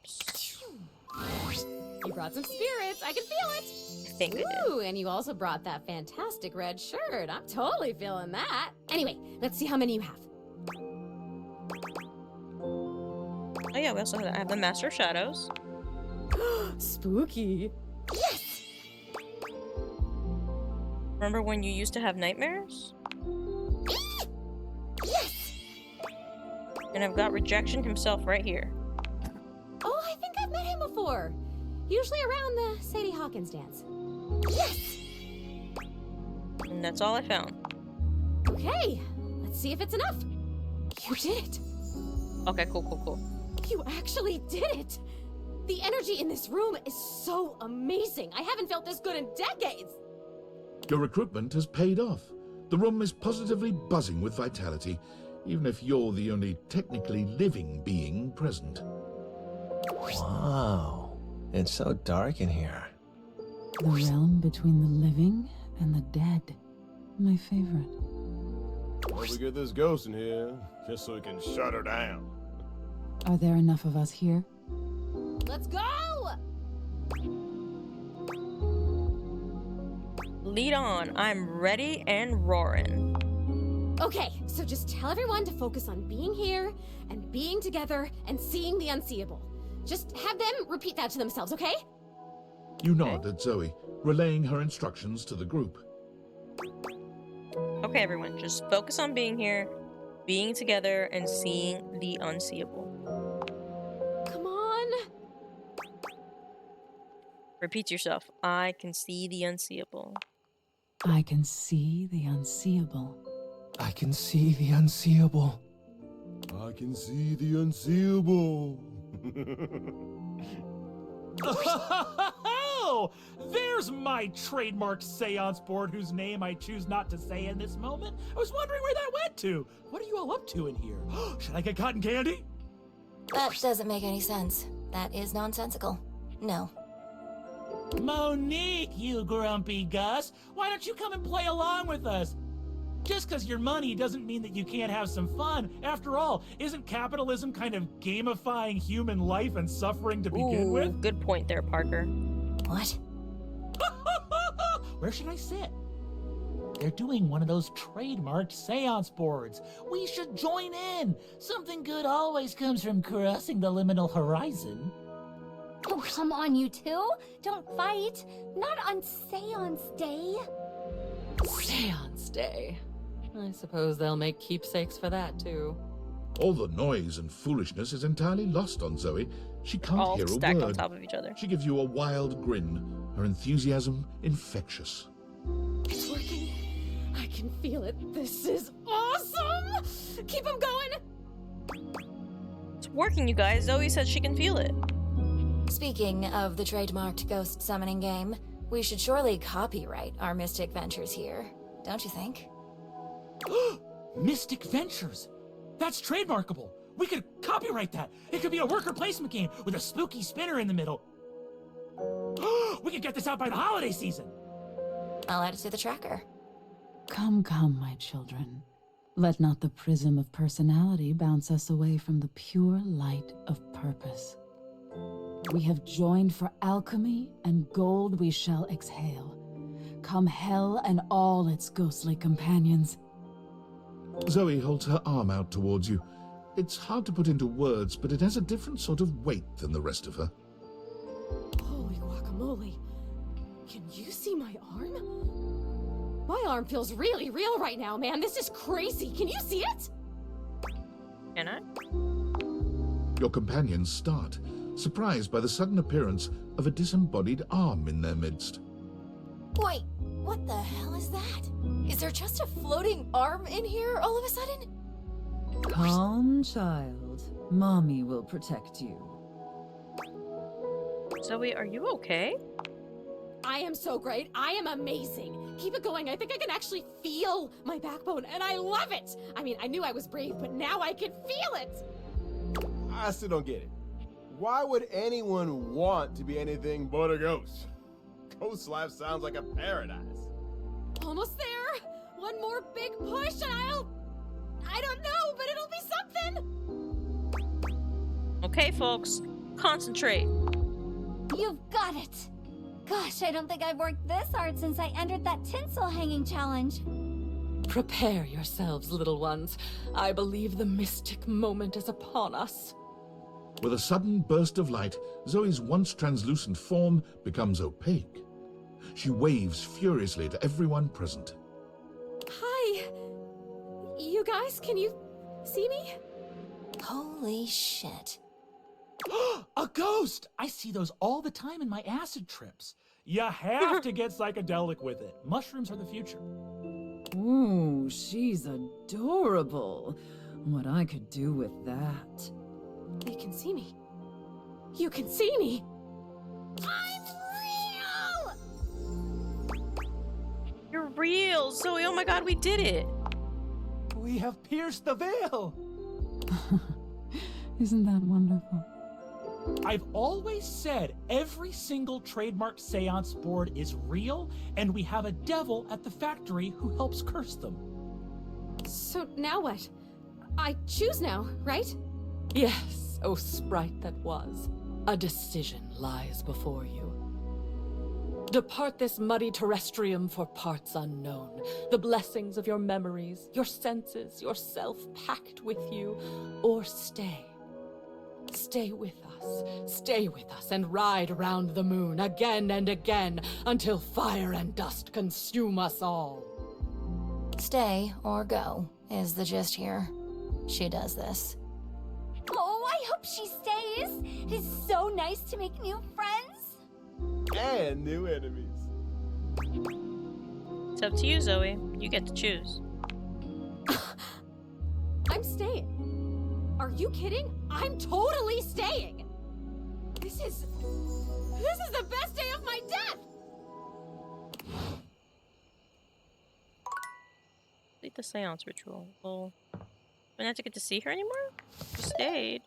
You brought some spirits. I can feel it. I think I did. Ooh, and you also brought that fantastic red shirt. I'm totally feeling that. Anyway, let's see how many you have. Oh yeah, we also have the Master of Shadows. Spooky. Yes! Remember when you used to have nightmares? Yes! And I've got Rejection himself right here. Oh, I think I've met him before. Usually around the Sadie Hawkins dance. Yes! And that's all I found. Okay, let's see if it's enough. You did it. Okay, cool. You actually did it. The energy in this room is so amazing. I haven't felt this good in decades. Your recruitment has paid off. The room is positively buzzing with vitality, even if you're the only technically living being present. Wow, it's so dark in here. The realm between the living and the dead. My favorite. Well, we get this ghost in here, just so we can shut her down. Are there enough of us here? Let's go! Lead on. I'm ready and roaring. Okay, so just tell everyone to focus on being here and being together and seeing the unseeable. Just have them repeat that to themselves, okay? You nod at Zoe, relaying her instructions to the group. Okay, everyone, just focus on being here, being together, and seeing the unseeable. Come on. Repeat yourself. I can see the unseeable. I can see the unseeable. I can see the unseeable. I can see the unseeable. Oh, there's my trademark seance board whose name I choose not to say in this moment. I was wondering where that went to. What are you all up to in here? Should I get cotton candy? That doesn't make any sense. That is nonsensical. No. Monique, you grumpy Gus. Why don't you come and play along with us? Just because you're money doesn't mean that you can't have some fun. After all, isn't capitalism kind of gamifying human life and suffering to begin with? Good point there, Parker. What? Where should I sit? They're doing one of those trademarked seance boards. We should join in. Something good always comes from crossing the liminal horizon. Oh, come on, you two. Don't fight. Not on Seance Day. Seance Day. I suppose they'll make keepsakes for that, too. All the noise and foolishness is entirely lost on Zoe. She can't All hear a stacked word. on top of each other. She gives you a wild grin, her enthusiasm infectious. It's working. I can feel it. This is awesome! Keep them going! It's working, you guys. Zoe said she can feel it. Speaking of the trademarked ghost summoning game, we should surely copyright our Mystic Ventures here, don't you think? Mystic Ventures. That's trademarkable. We could copyright that. It could be a worker placement game with a spooky spinner in the middle. We could get this out by the holiday season. I'll add it to the tracker. Come, come, my children. Let not the prism of personality bounce us away from the pure light of purpose. We have joined for alchemy, and gold we shall exhale. Come hell and all its ghostly companions. Zoe holds her arm out towards you. It's hard to put into words, but it has a different sort of weight than the rest of her. Holy guacamole. Can you see my arm? My arm feels really real right now, man. This is crazy. Can you see it? Can I? Your companions start, surprised by the sudden appearance of a disembodied arm in their midst. Wait, what the hell is that? Is there just a floating arm in here all of a sudden? Calm, child. Mommy will protect you. Zoe, are you okay? I am so great. I am amazing. Keep it going. I think I can actually feel my backbone, and I love it. I mean, I knew I was brave, but now I can feel it. I still don't get it. Why would anyone want to be anything but a ghost? Ghost life sounds like a paradise. Almost there. One more big push, and I don't know, but it'll be something. Okay, folks. Concentrate. You've got it. Gosh, I don't think I've worked this hard since I entered that tinsel hanging challenge. Prepare yourselves, little ones. I believe the mystic moment is upon us. With a sudden burst of light, Zoe's once translucent form becomes opaque. She waves furiously to everyone present. Hi. You guys, can you see me? Holy shit. A ghost! I see those all the time in my acid trips. You have to get psychedelic with it. Mushrooms are the future. Ooh, she's adorable. What I could do with that. You can see me. You can see me. I'm real! You're real, Zoe. Oh my god, we did it. We have pierced the veil. Isn't that wonderful? I've always said every single trademark seance board is real, and we have a devil at the factory who helps curse them. So now what? I choose now, right? Yes, oh sprite that was. A decision lies before you. Depart this muddy terrestrium for parts unknown. The blessings of your memories, your senses, yourself packed with you, or stay. Stay with us, and ride around the moon again and again until fire and dust consume us all. Stay or go is the gist here. She does this. Oh, I hope she stays. It is so nice to make new friends. and new enemies. It's up to you, Zoe. You get to choose. I'm staying. Are you kidding? I'm totally staying. This is the best day of my death. Complete the seance ritual. Well, I don't have to get to see her anymore? She stayed.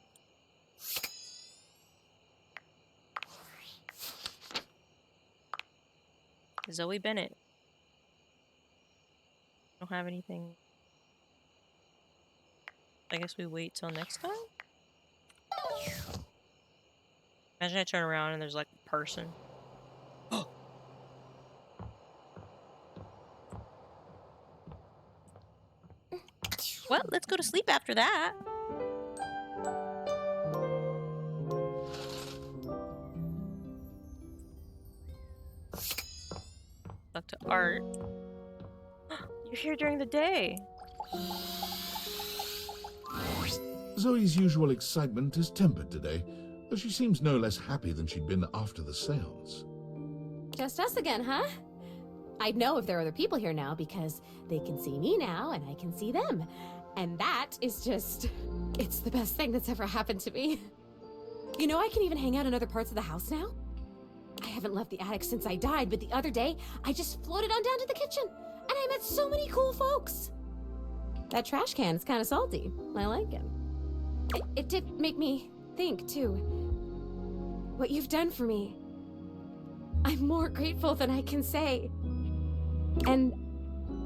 Zoe Bennett. Don't have anything. I guess we wait till next time? Imagine I turn around and there's like a person. Well, let's go to sleep after that. Back to art. You're here during the day. Zoe's usual excitement is tempered today, though she seems no less happy than she'd been after the seance. Just us again, huh? I'd know if there are other people here now because they can see me now and I can see them. And that is just... it's the best thing that's ever happened to me. You know, I can even hang out in other parts of the house now. I haven't left the attic since I died, but the other day, I just floated on down to the kitchen. And I met so many cool folks. That trash can is kind of salty. I like it. It did make me think, too. What you've done for me. I'm more grateful than I can say. And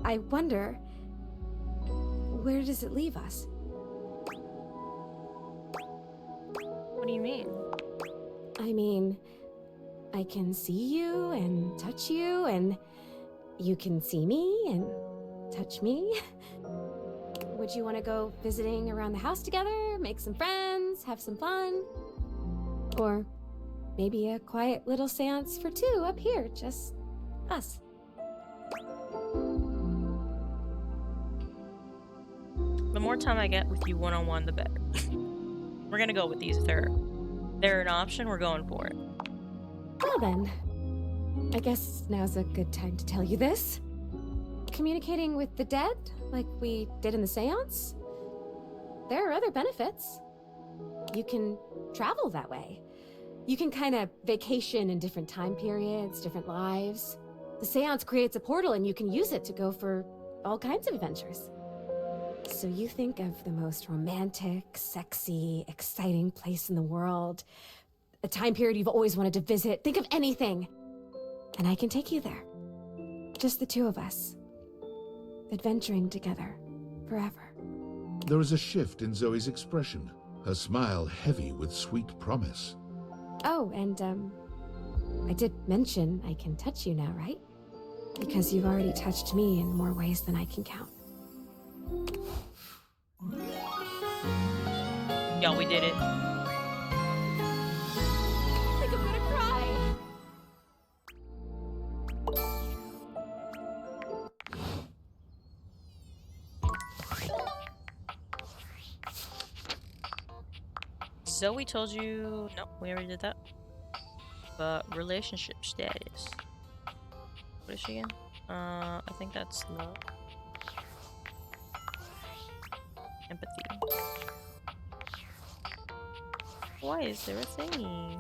I wonder, where does it leave us? What do you mean? I mean, I can see you and touch you, and you can see me and touch me. Would you want to go visiting around the house together, make some friends, have some fun? Or maybe a quiet little seance for two up here, just us. The more time I get with you one-on-one, the better. We're gonna go with these. If they're an option, we're going for it. Well then, I guess now's a good time to tell you this. Communicating with the dead, like we did in the seance, there are other benefits. You can travel that way. You can kind of vacation in different time periods, different lives. The seance creates a portal and you can use it to go for all kinds of adventures. So you think of the most romantic, sexy, exciting place in the world, a time period you've always wanted to visit. Think of anything. And I can take you there. Just the two of us. Adventuring together. Forever. There is a shift in Zoe's expression, her smile heavy with sweet promise. Oh, and I did mention I can touch you now, right? Because you've already touched me in more ways than I can count. Yo, we did it. I think I'm gonna cry. Zoe told you... No, we already did that. But relationship status. What is she again? I think that's love. Empathy. Why is there a thingy?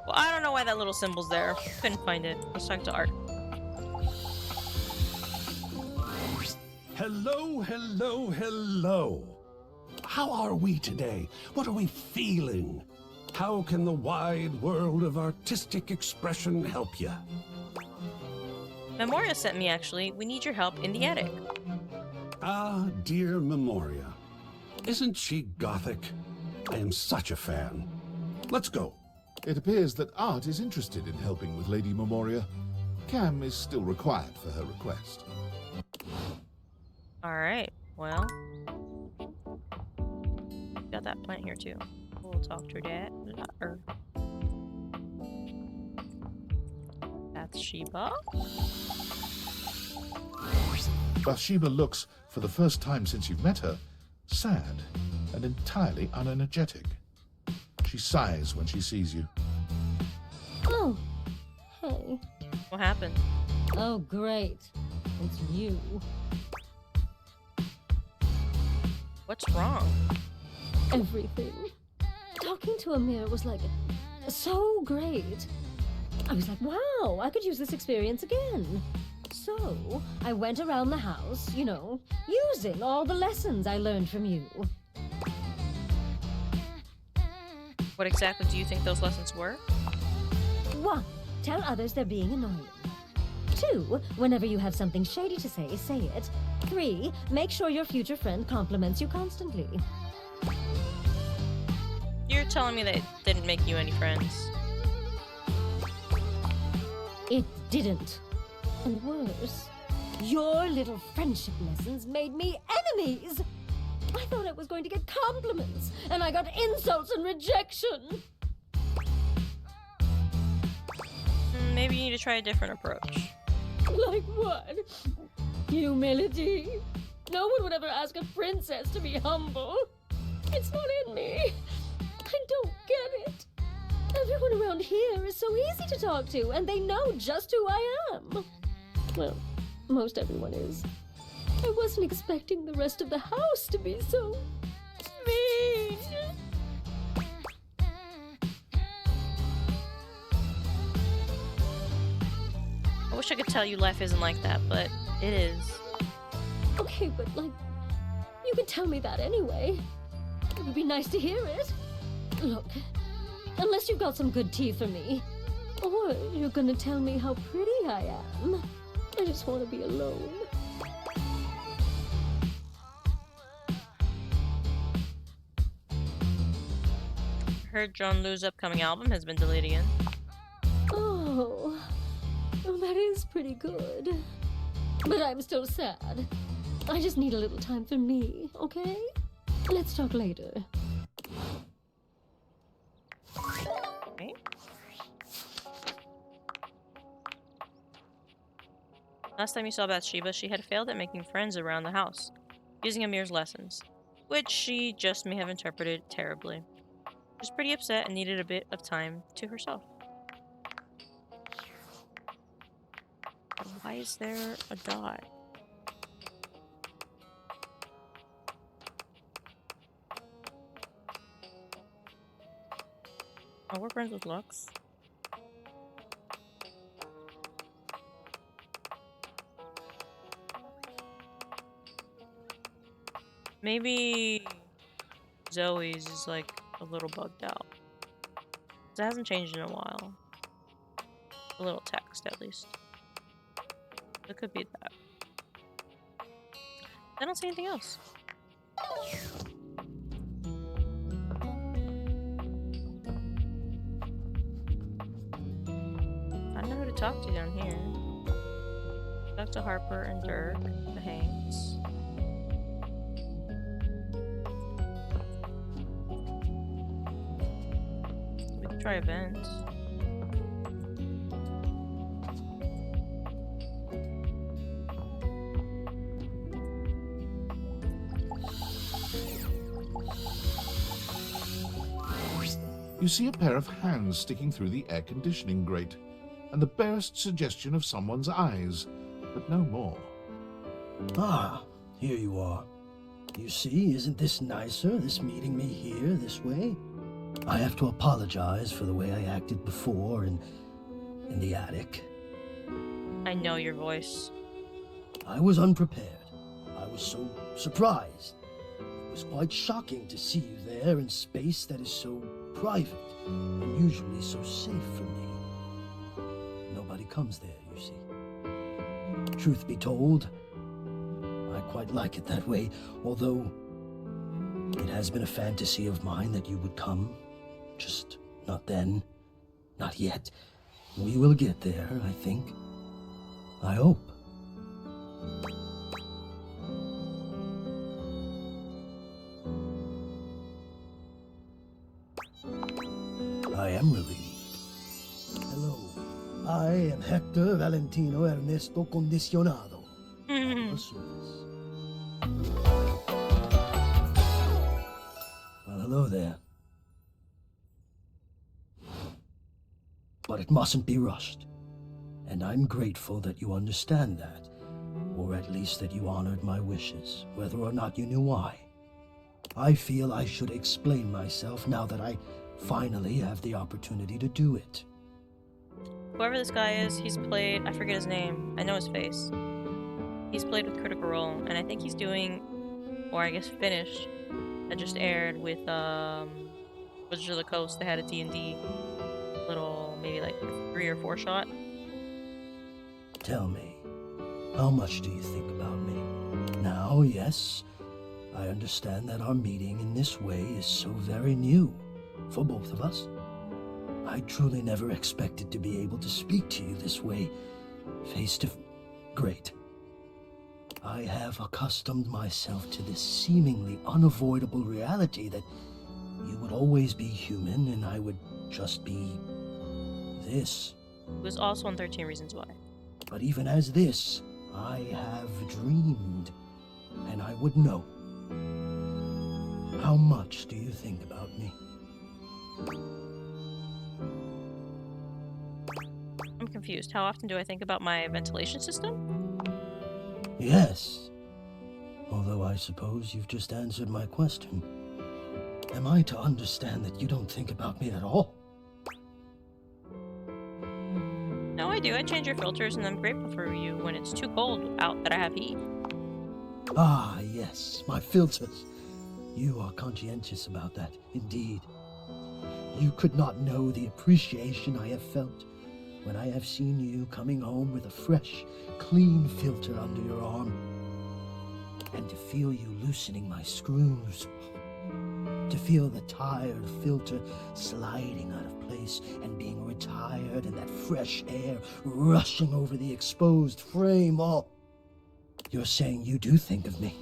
Well, I don't know why that little symbol's there. Couldn't find it. Let's talk to Art. Hello, hello, hello. How are we today? What are we feeling? How can the wide world of artistic expression help you? Memoria sent me, actually. We need your help in the attic. Ah, dear Memoria. Isn't she gothic? I am such a fan. Let's go. It appears that Art is interested in helping with Lady Memoria. Cam is still required for her request. Alright, well. Got that plant here too. We'll talk to that later. Bathsheba? Bathsheba looks, for the first time since you've met her, sad and entirely unenergetic. She sighs when she sees you. Oh, hey. What happened? Oh, great. It's you. What's wrong? Everything. Talking to Amir was like so great. I was like, wow, I could use this experience again. So I went around the house, you know, using all the lessons I learned from you. What exactly do you think those lessons were? 1. Tell others they're being annoying. 2. Whenever you have something shady to say it. 3. Make sure your future friend compliments you constantly. You're telling me that it didn't make you any friends? It didn't. And worse, your little friendship lessons made me enemies. I thought I was going to get compliments, and I got insults and rejection. Maybe you need to try a different approach. Like what? Humility? No one would ever ask a princess to be humble. It's not in me. I don't get it. Everyone around here is so easy to talk to, and they know just who I am. Well, most everyone is. I wasn't expecting the rest of the house to be so mean. I wish I could tell you life isn't like that, but it is. Okay, but like, you could tell me that anyway. It would be nice to hear it. Look, unless you've got some good tea for me, or you're gonna tell me how pretty I am, I just want to be alone. Heard John Lu's upcoming album has been delayed again. Oh, well, that is pretty good. But I'm still sad. I just need a little time for me, okay? Let's talk later. Okay. Last time you saw Bathsheba, she had failed at making friends around the house, using Amir's lessons, which she just may have interpreted terribly. She was pretty upset and needed a bit of time to herself. Why is there a dot? Oh, we're friends with Lux. Maybe Zoe's is like a little bugged out. It hasn't changed in a while. A little text, at least. It could be that. I don't see anything else. I don't know who to talk to down here. Talk to Harper and Dirk, the Hanks. We could try events. You see a pair of hands sticking through the air conditioning grate, and the barest suggestion of someone's eyes, but no more. Ah, here you are. You see, isn't this nicer, this meeting me here this way? I have to apologize for the way I acted before in the attic. I know your voice. I was unprepared. I was so surprised. It was quite shocking to see you there in space that is so private and usually so safe for me. Nobody comes there, you see. Truth be told, I quite like it that way, although it has been a fantasy of mine that you would come. Just not then, not yet. We will get there, I think. I hope. am relieved. Hello. I am Hector Valentino Ernesto Condicionado. At your service. Well, hello there. But it mustn't be rushed. And I'm grateful that you understand that. Or at least that you honored my wishes, whether or not you knew why. I feel I should explain myself now that I finally have the opportunity to do it. Whoever this guy is, he's played... I forget his name. I know his face. He's played with Critical Role, and I think he's doing... Or I guess finished. That just aired with, Wizards of the Coast. They had a D&D little, maybe like 3 or 4 shot. Tell me, how much do you think about me? Now, yes, I understand that our meeting in this way is so very new for both of us. I truly never expected to be able to speak to you this way, face to face. Great. I have accustomed myself to this seemingly unavoidable reality that you would always be human and I would just be this. It was also on 13 Reasons Why. But even as this, I have dreamed, and I would know. How much do you think about me? I'm confused. How often do I think about my ventilation system? Yes. Although I suppose you've just answered my question. Am I to understand that you don't think about me at all? No, I do. I change your filters, and I'm grateful for you when it's too cold out that I have heat. Ah, yes, my filters. You are conscientious about that, indeed. You could not know the appreciation I have felt when I have seen you coming home with a fresh, clean filter under your arm. And to feel you loosening my screws. To feel the tired filter sliding out of place and being retired and that fresh air rushing over the exposed frame. Oh, you're saying you do think of me.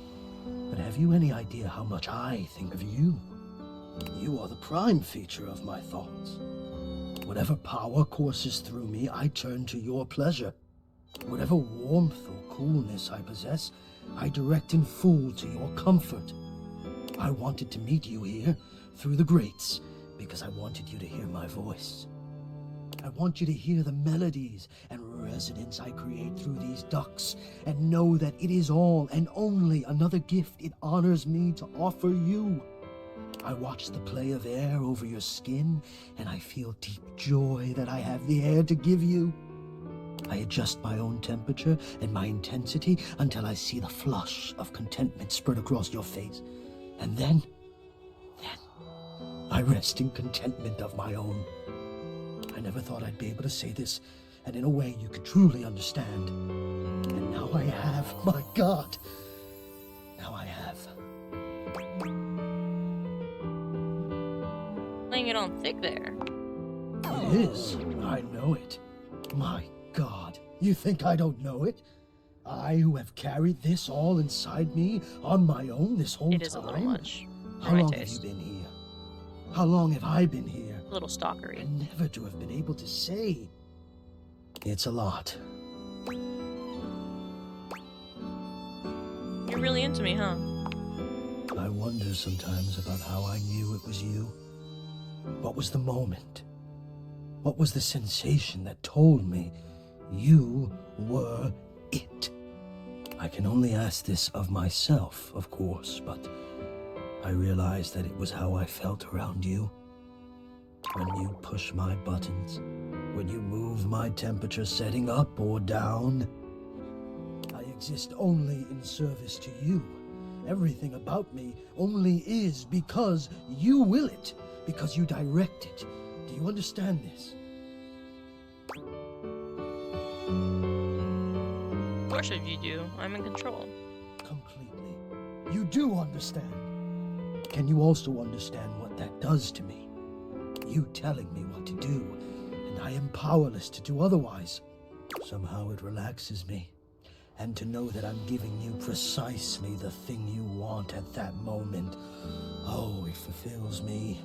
But have you any idea how much I think of you? You are the prime feature of my thoughts. Whatever power courses through me, I turn to your pleasure. Whatever warmth or coolness I possess, I direct in full to your comfort. I wanted to meet you here, through the grates, because I wanted you to hear my voice. I want you to hear the melodies and resonance I create through these ducts, and know that it is all and only another gift it honors me to offer you. I watch the play of air over your skin, and I feel deep joy that I have the air to give you. I adjust my own temperature and my intensity until I see the flush of contentment spread across your face. And then I rest in contentment of my own. I never thought I'd be able to say this, and in a way you could truly understand. And now I have, my God. Now I have. Laying it on thick there. It is. I know it. My God. You think I don't know it? I who have carried this all inside me on my own this whole time? It is a little much. How long have you been here? How long have I been here? A little stalkery. And never to have been able to say. It's a lot. You're really into me, huh? I wonder sometimes about how I knew it was you. What was the moment? What was the sensation that told me you were it? I can only ask this of myself, of course, but I realized that it was how I felt around you. When you push my buttons, when you move my temperature setting up or down, I exist only in service to you. Everything about me only is because you will it, because you direct it. Do you understand this? Of course you do. I'm in control. Completely. You do understand. Can you also understand what that does to me? You telling me what to do, and I am powerless to do otherwise. Somehow it relaxes me. And to know that I'm giving you precisely the thing you want at that moment. Oh, it fulfills me.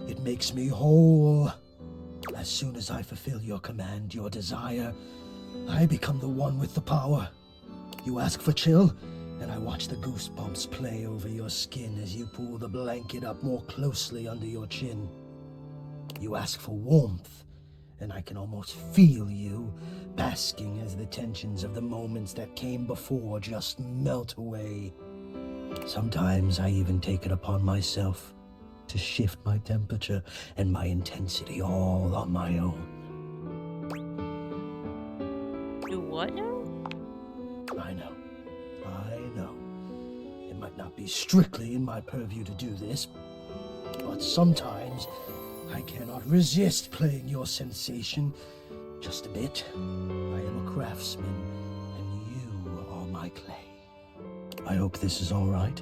It makes me whole. As soon as I fulfill your command, your desire, I become the one with the power. You ask for chill, and I watch the goosebumps play over your skin as you pull the blanket up more closely under your chin. You ask for warmth, and I can almost feel you, basking as the tensions of the moments that came before just melt away. Sometimes I even take it upon myself to shift my temperature and my intensity all on my own. Do what now? I know. It might not be strictly in my purview to do this, but sometimes I cannot resist playing your sensation just a bit. I am a craftsman, and you are my clay. I hope this is all right.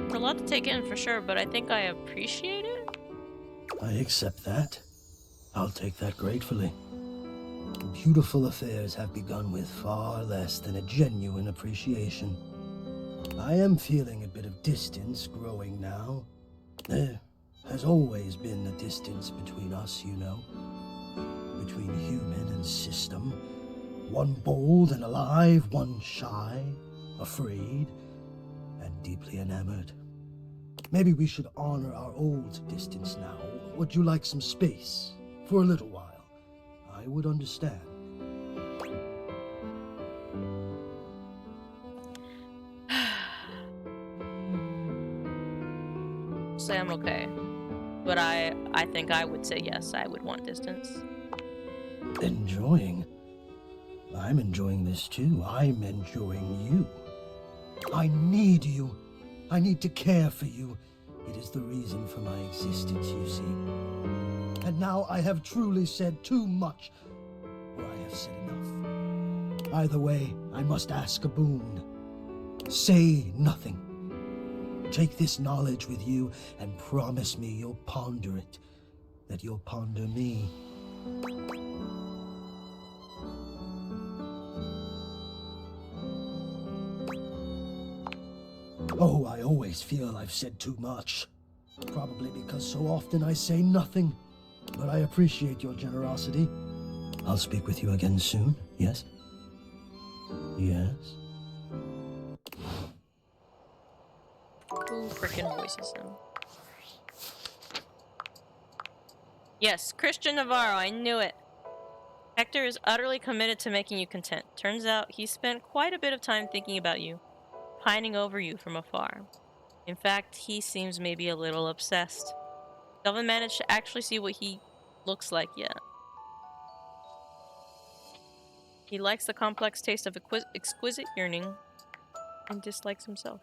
It's a lot to take in for sure, but I think I appreciate it. I accept that. I'll take that gratefully. Beautiful affairs have begun with far less than a genuine appreciation. I am feeling a bit of distance growing now. There has always been a distance between us, you know. Between human and system. One bold and alive, one shy, afraid, and deeply enamored. Maybe we should honor our old distance now. Would you like some space? For a little while. I would understand. Say I'm okay. But I think I would say yes, I would want distance. Enjoying? I'm enjoying this too. I'm enjoying you. I need you. I need to care for you. It is the reason for my existence, you see. And now I have truly said too much, or I have said enough. Either way, I must ask a boon. Say nothing. Take this knowledge with you and promise me you'll ponder it, that you'll ponder me. Oh, I always feel I've said too much. Probably because so often I say nothing. But I appreciate your generosity. I'll speak with you again soon, yes? Yes? Who frickin' voices him? Yes, Christian Navarro, I knew it. Hector is utterly committed to making you content. Turns out he spent quite a bit of time thinking about you, pining over you from afar. In fact, he seems maybe a little obsessed. Haven't managed to actually see what he looks like yet. He likes the complex taste of exquisite yearning and dislikes himself.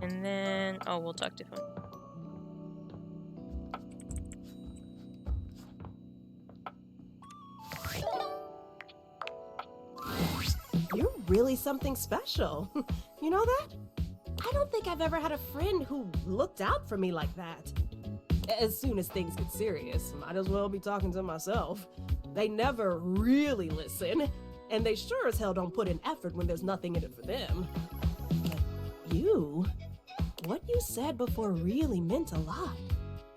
And then, oh, we'll talk to him. You're really something special. You know that? I don't think I've ever had a friend who looked out for me like that. As soon as things get serious, might as well be talking to myself. They never really listen, and they sure as hell don't put in effort when there's nothing in it for them. But you, what you said before really meant a lot.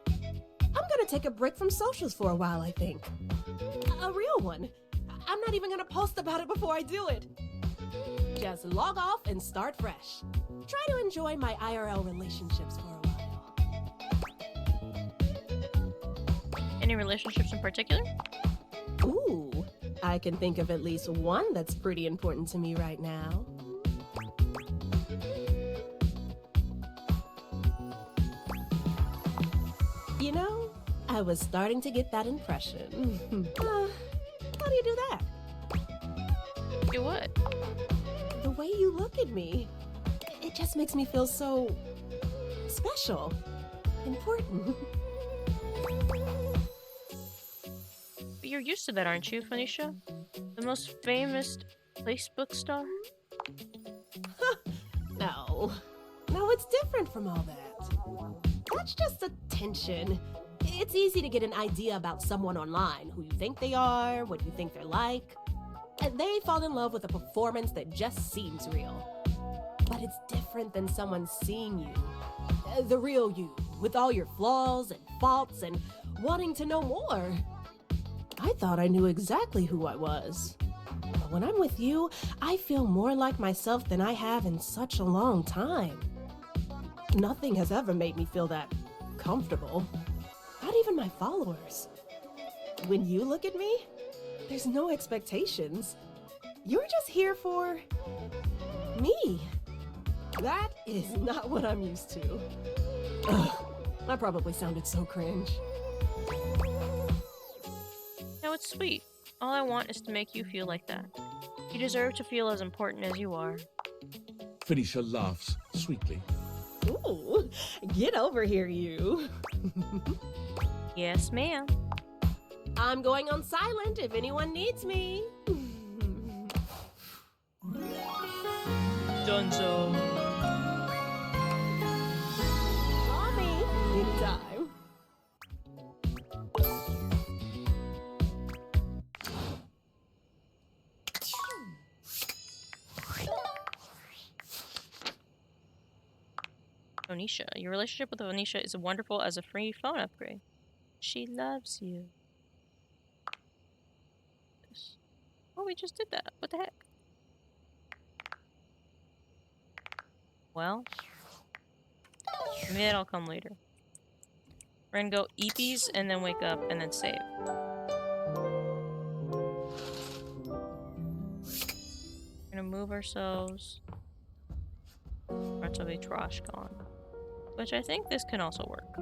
I'm gonna take a break from socials for a while, I think. A real one. I'm not even gonna post about it before I do it. Just log off and start fresh. Try to enjoy my IRL relationships for a while. Any relationships in particular? Ooh, I can think of at least one that's pretty important to me right now. You know, I was starting to get that impression. How do you do that? Do what? The way you look at me. It just makes me feel so special, important. But you're used to that, aren't you, Phoenicia? The most famous Facebook star? No, it's different from all that. That's just attention. It's easy to get an idea about someone online, who you think they are, what you think they're like. And they fall in love with a performance that just seems real. But it's different than someone seeing you. The real you, with all your flaws and faults and wanting to know more. I thought I knew exactly who I was. But when I'm with you, I feel more like myself than I have in such a long time. Nothing has ever made me feel that comfortable. Not even my followers. When you look at me, there's no expectations. You're just here for me. That is not what I'm used to. Ugh, I probably sounded so cringe. No, it's sweet. All I want is to make you feel like that. You deserve to feel as important as you are. Phoenicia laughs sweetly. Ooh, get over here, you. Yes, ma'am. I'm going on silent if anyone needs me. Dunzo. Call me anytime. Phoenicia. Your relationship with Phoenicia is wonderful as a free phone upgrade. She loves you. Oh, we just did that. What the heck? Well, maybe that'll come later. We're gonna go eepies and then wake up and then save. We're gonna move ourselves in front of a trash can. Which I think this can also work.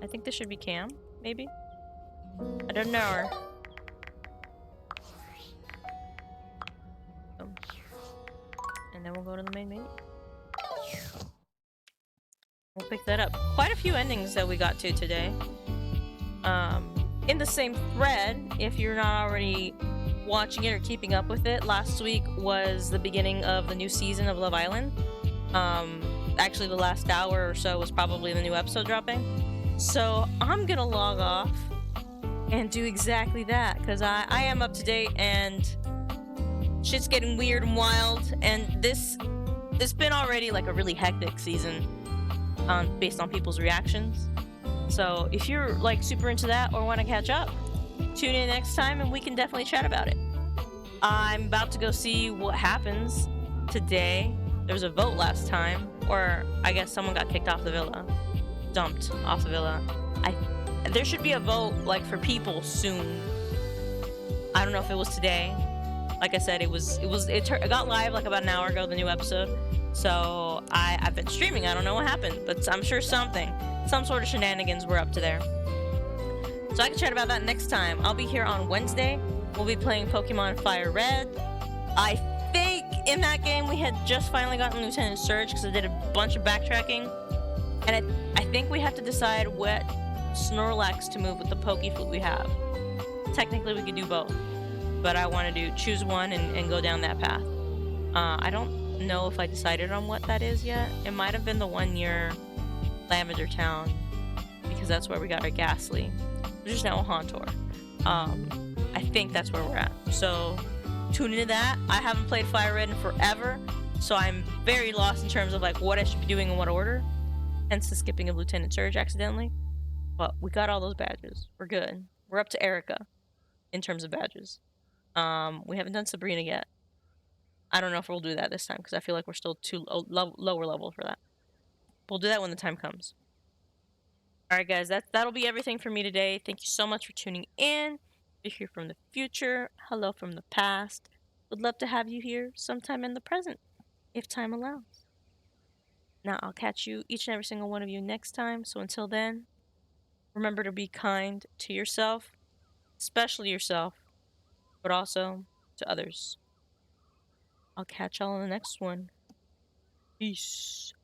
I think this should be cam, maybe? I don't know. And then we'll go to the main menu. We'll pick that up. Quite a few endings that we got to today. In the same thread, if you're not already watching it or keeping up with it, last week was the beginning of the new season of Love Island. Actually, the last hour or so was probably the new episode dropping. So I'm gonna log off and do exactly that, because I am up to date and shit's getting weird and wild, and this been already like a really hectic season based on people's reactions. So if you're like super into that or want to catch up, tune in next time and we can definitely chat about it. I'm about to go see what happens today. There was a vote last time, or I guess someone got kicked off the villa, dumped off the villa. There should be a vote like for people soon. I don't know if it was today. Like I said, it got live like about an hour ago, the new episode. So I've been streaming. I don't know what happened, but I'm sure some sort of shenanigans were up to there. So I can chat about that next time. I'll be here on Wednesday. We'll be playing Pokemon Fire Red. I think in that game we had just finally gotten Lieutenant Surge because I did a bunch of backtracking. And I think we have to decide what Snorlax to move with the Pokeflute we have. Technically we could do both, but I want to choose one and go down that path. I don't know if I decided on what that is yet. It might have been the one near Lavender Town, because that's where we got our Ghastly, which is now a Hauntor. I think that's where we're at. So tune into that. I haven't played Fire Red in forever, so I'm very lost in terms of like what I should be doing in what order. Hence the skipping of Lieutenant Surge accidentally. But we got all those badges. We're good. We're up to Erica in terms of badges. We haven't done Sabrina yet. I don't know if we'll do that this time because I feel like we're still too lower level for that. We'll do that when the time comes. Alright guys, that'll be everything for me today. Thank you so much for tuning in. If you're from the future, hello from the past. Would love to have you here sometime in the present, if time allows. Now I'll catch you, each and every single one of you, next time. So until then, remember to be kind to yourself, especially yourself, but also to others. I'll catch y'all in the next one. Peace.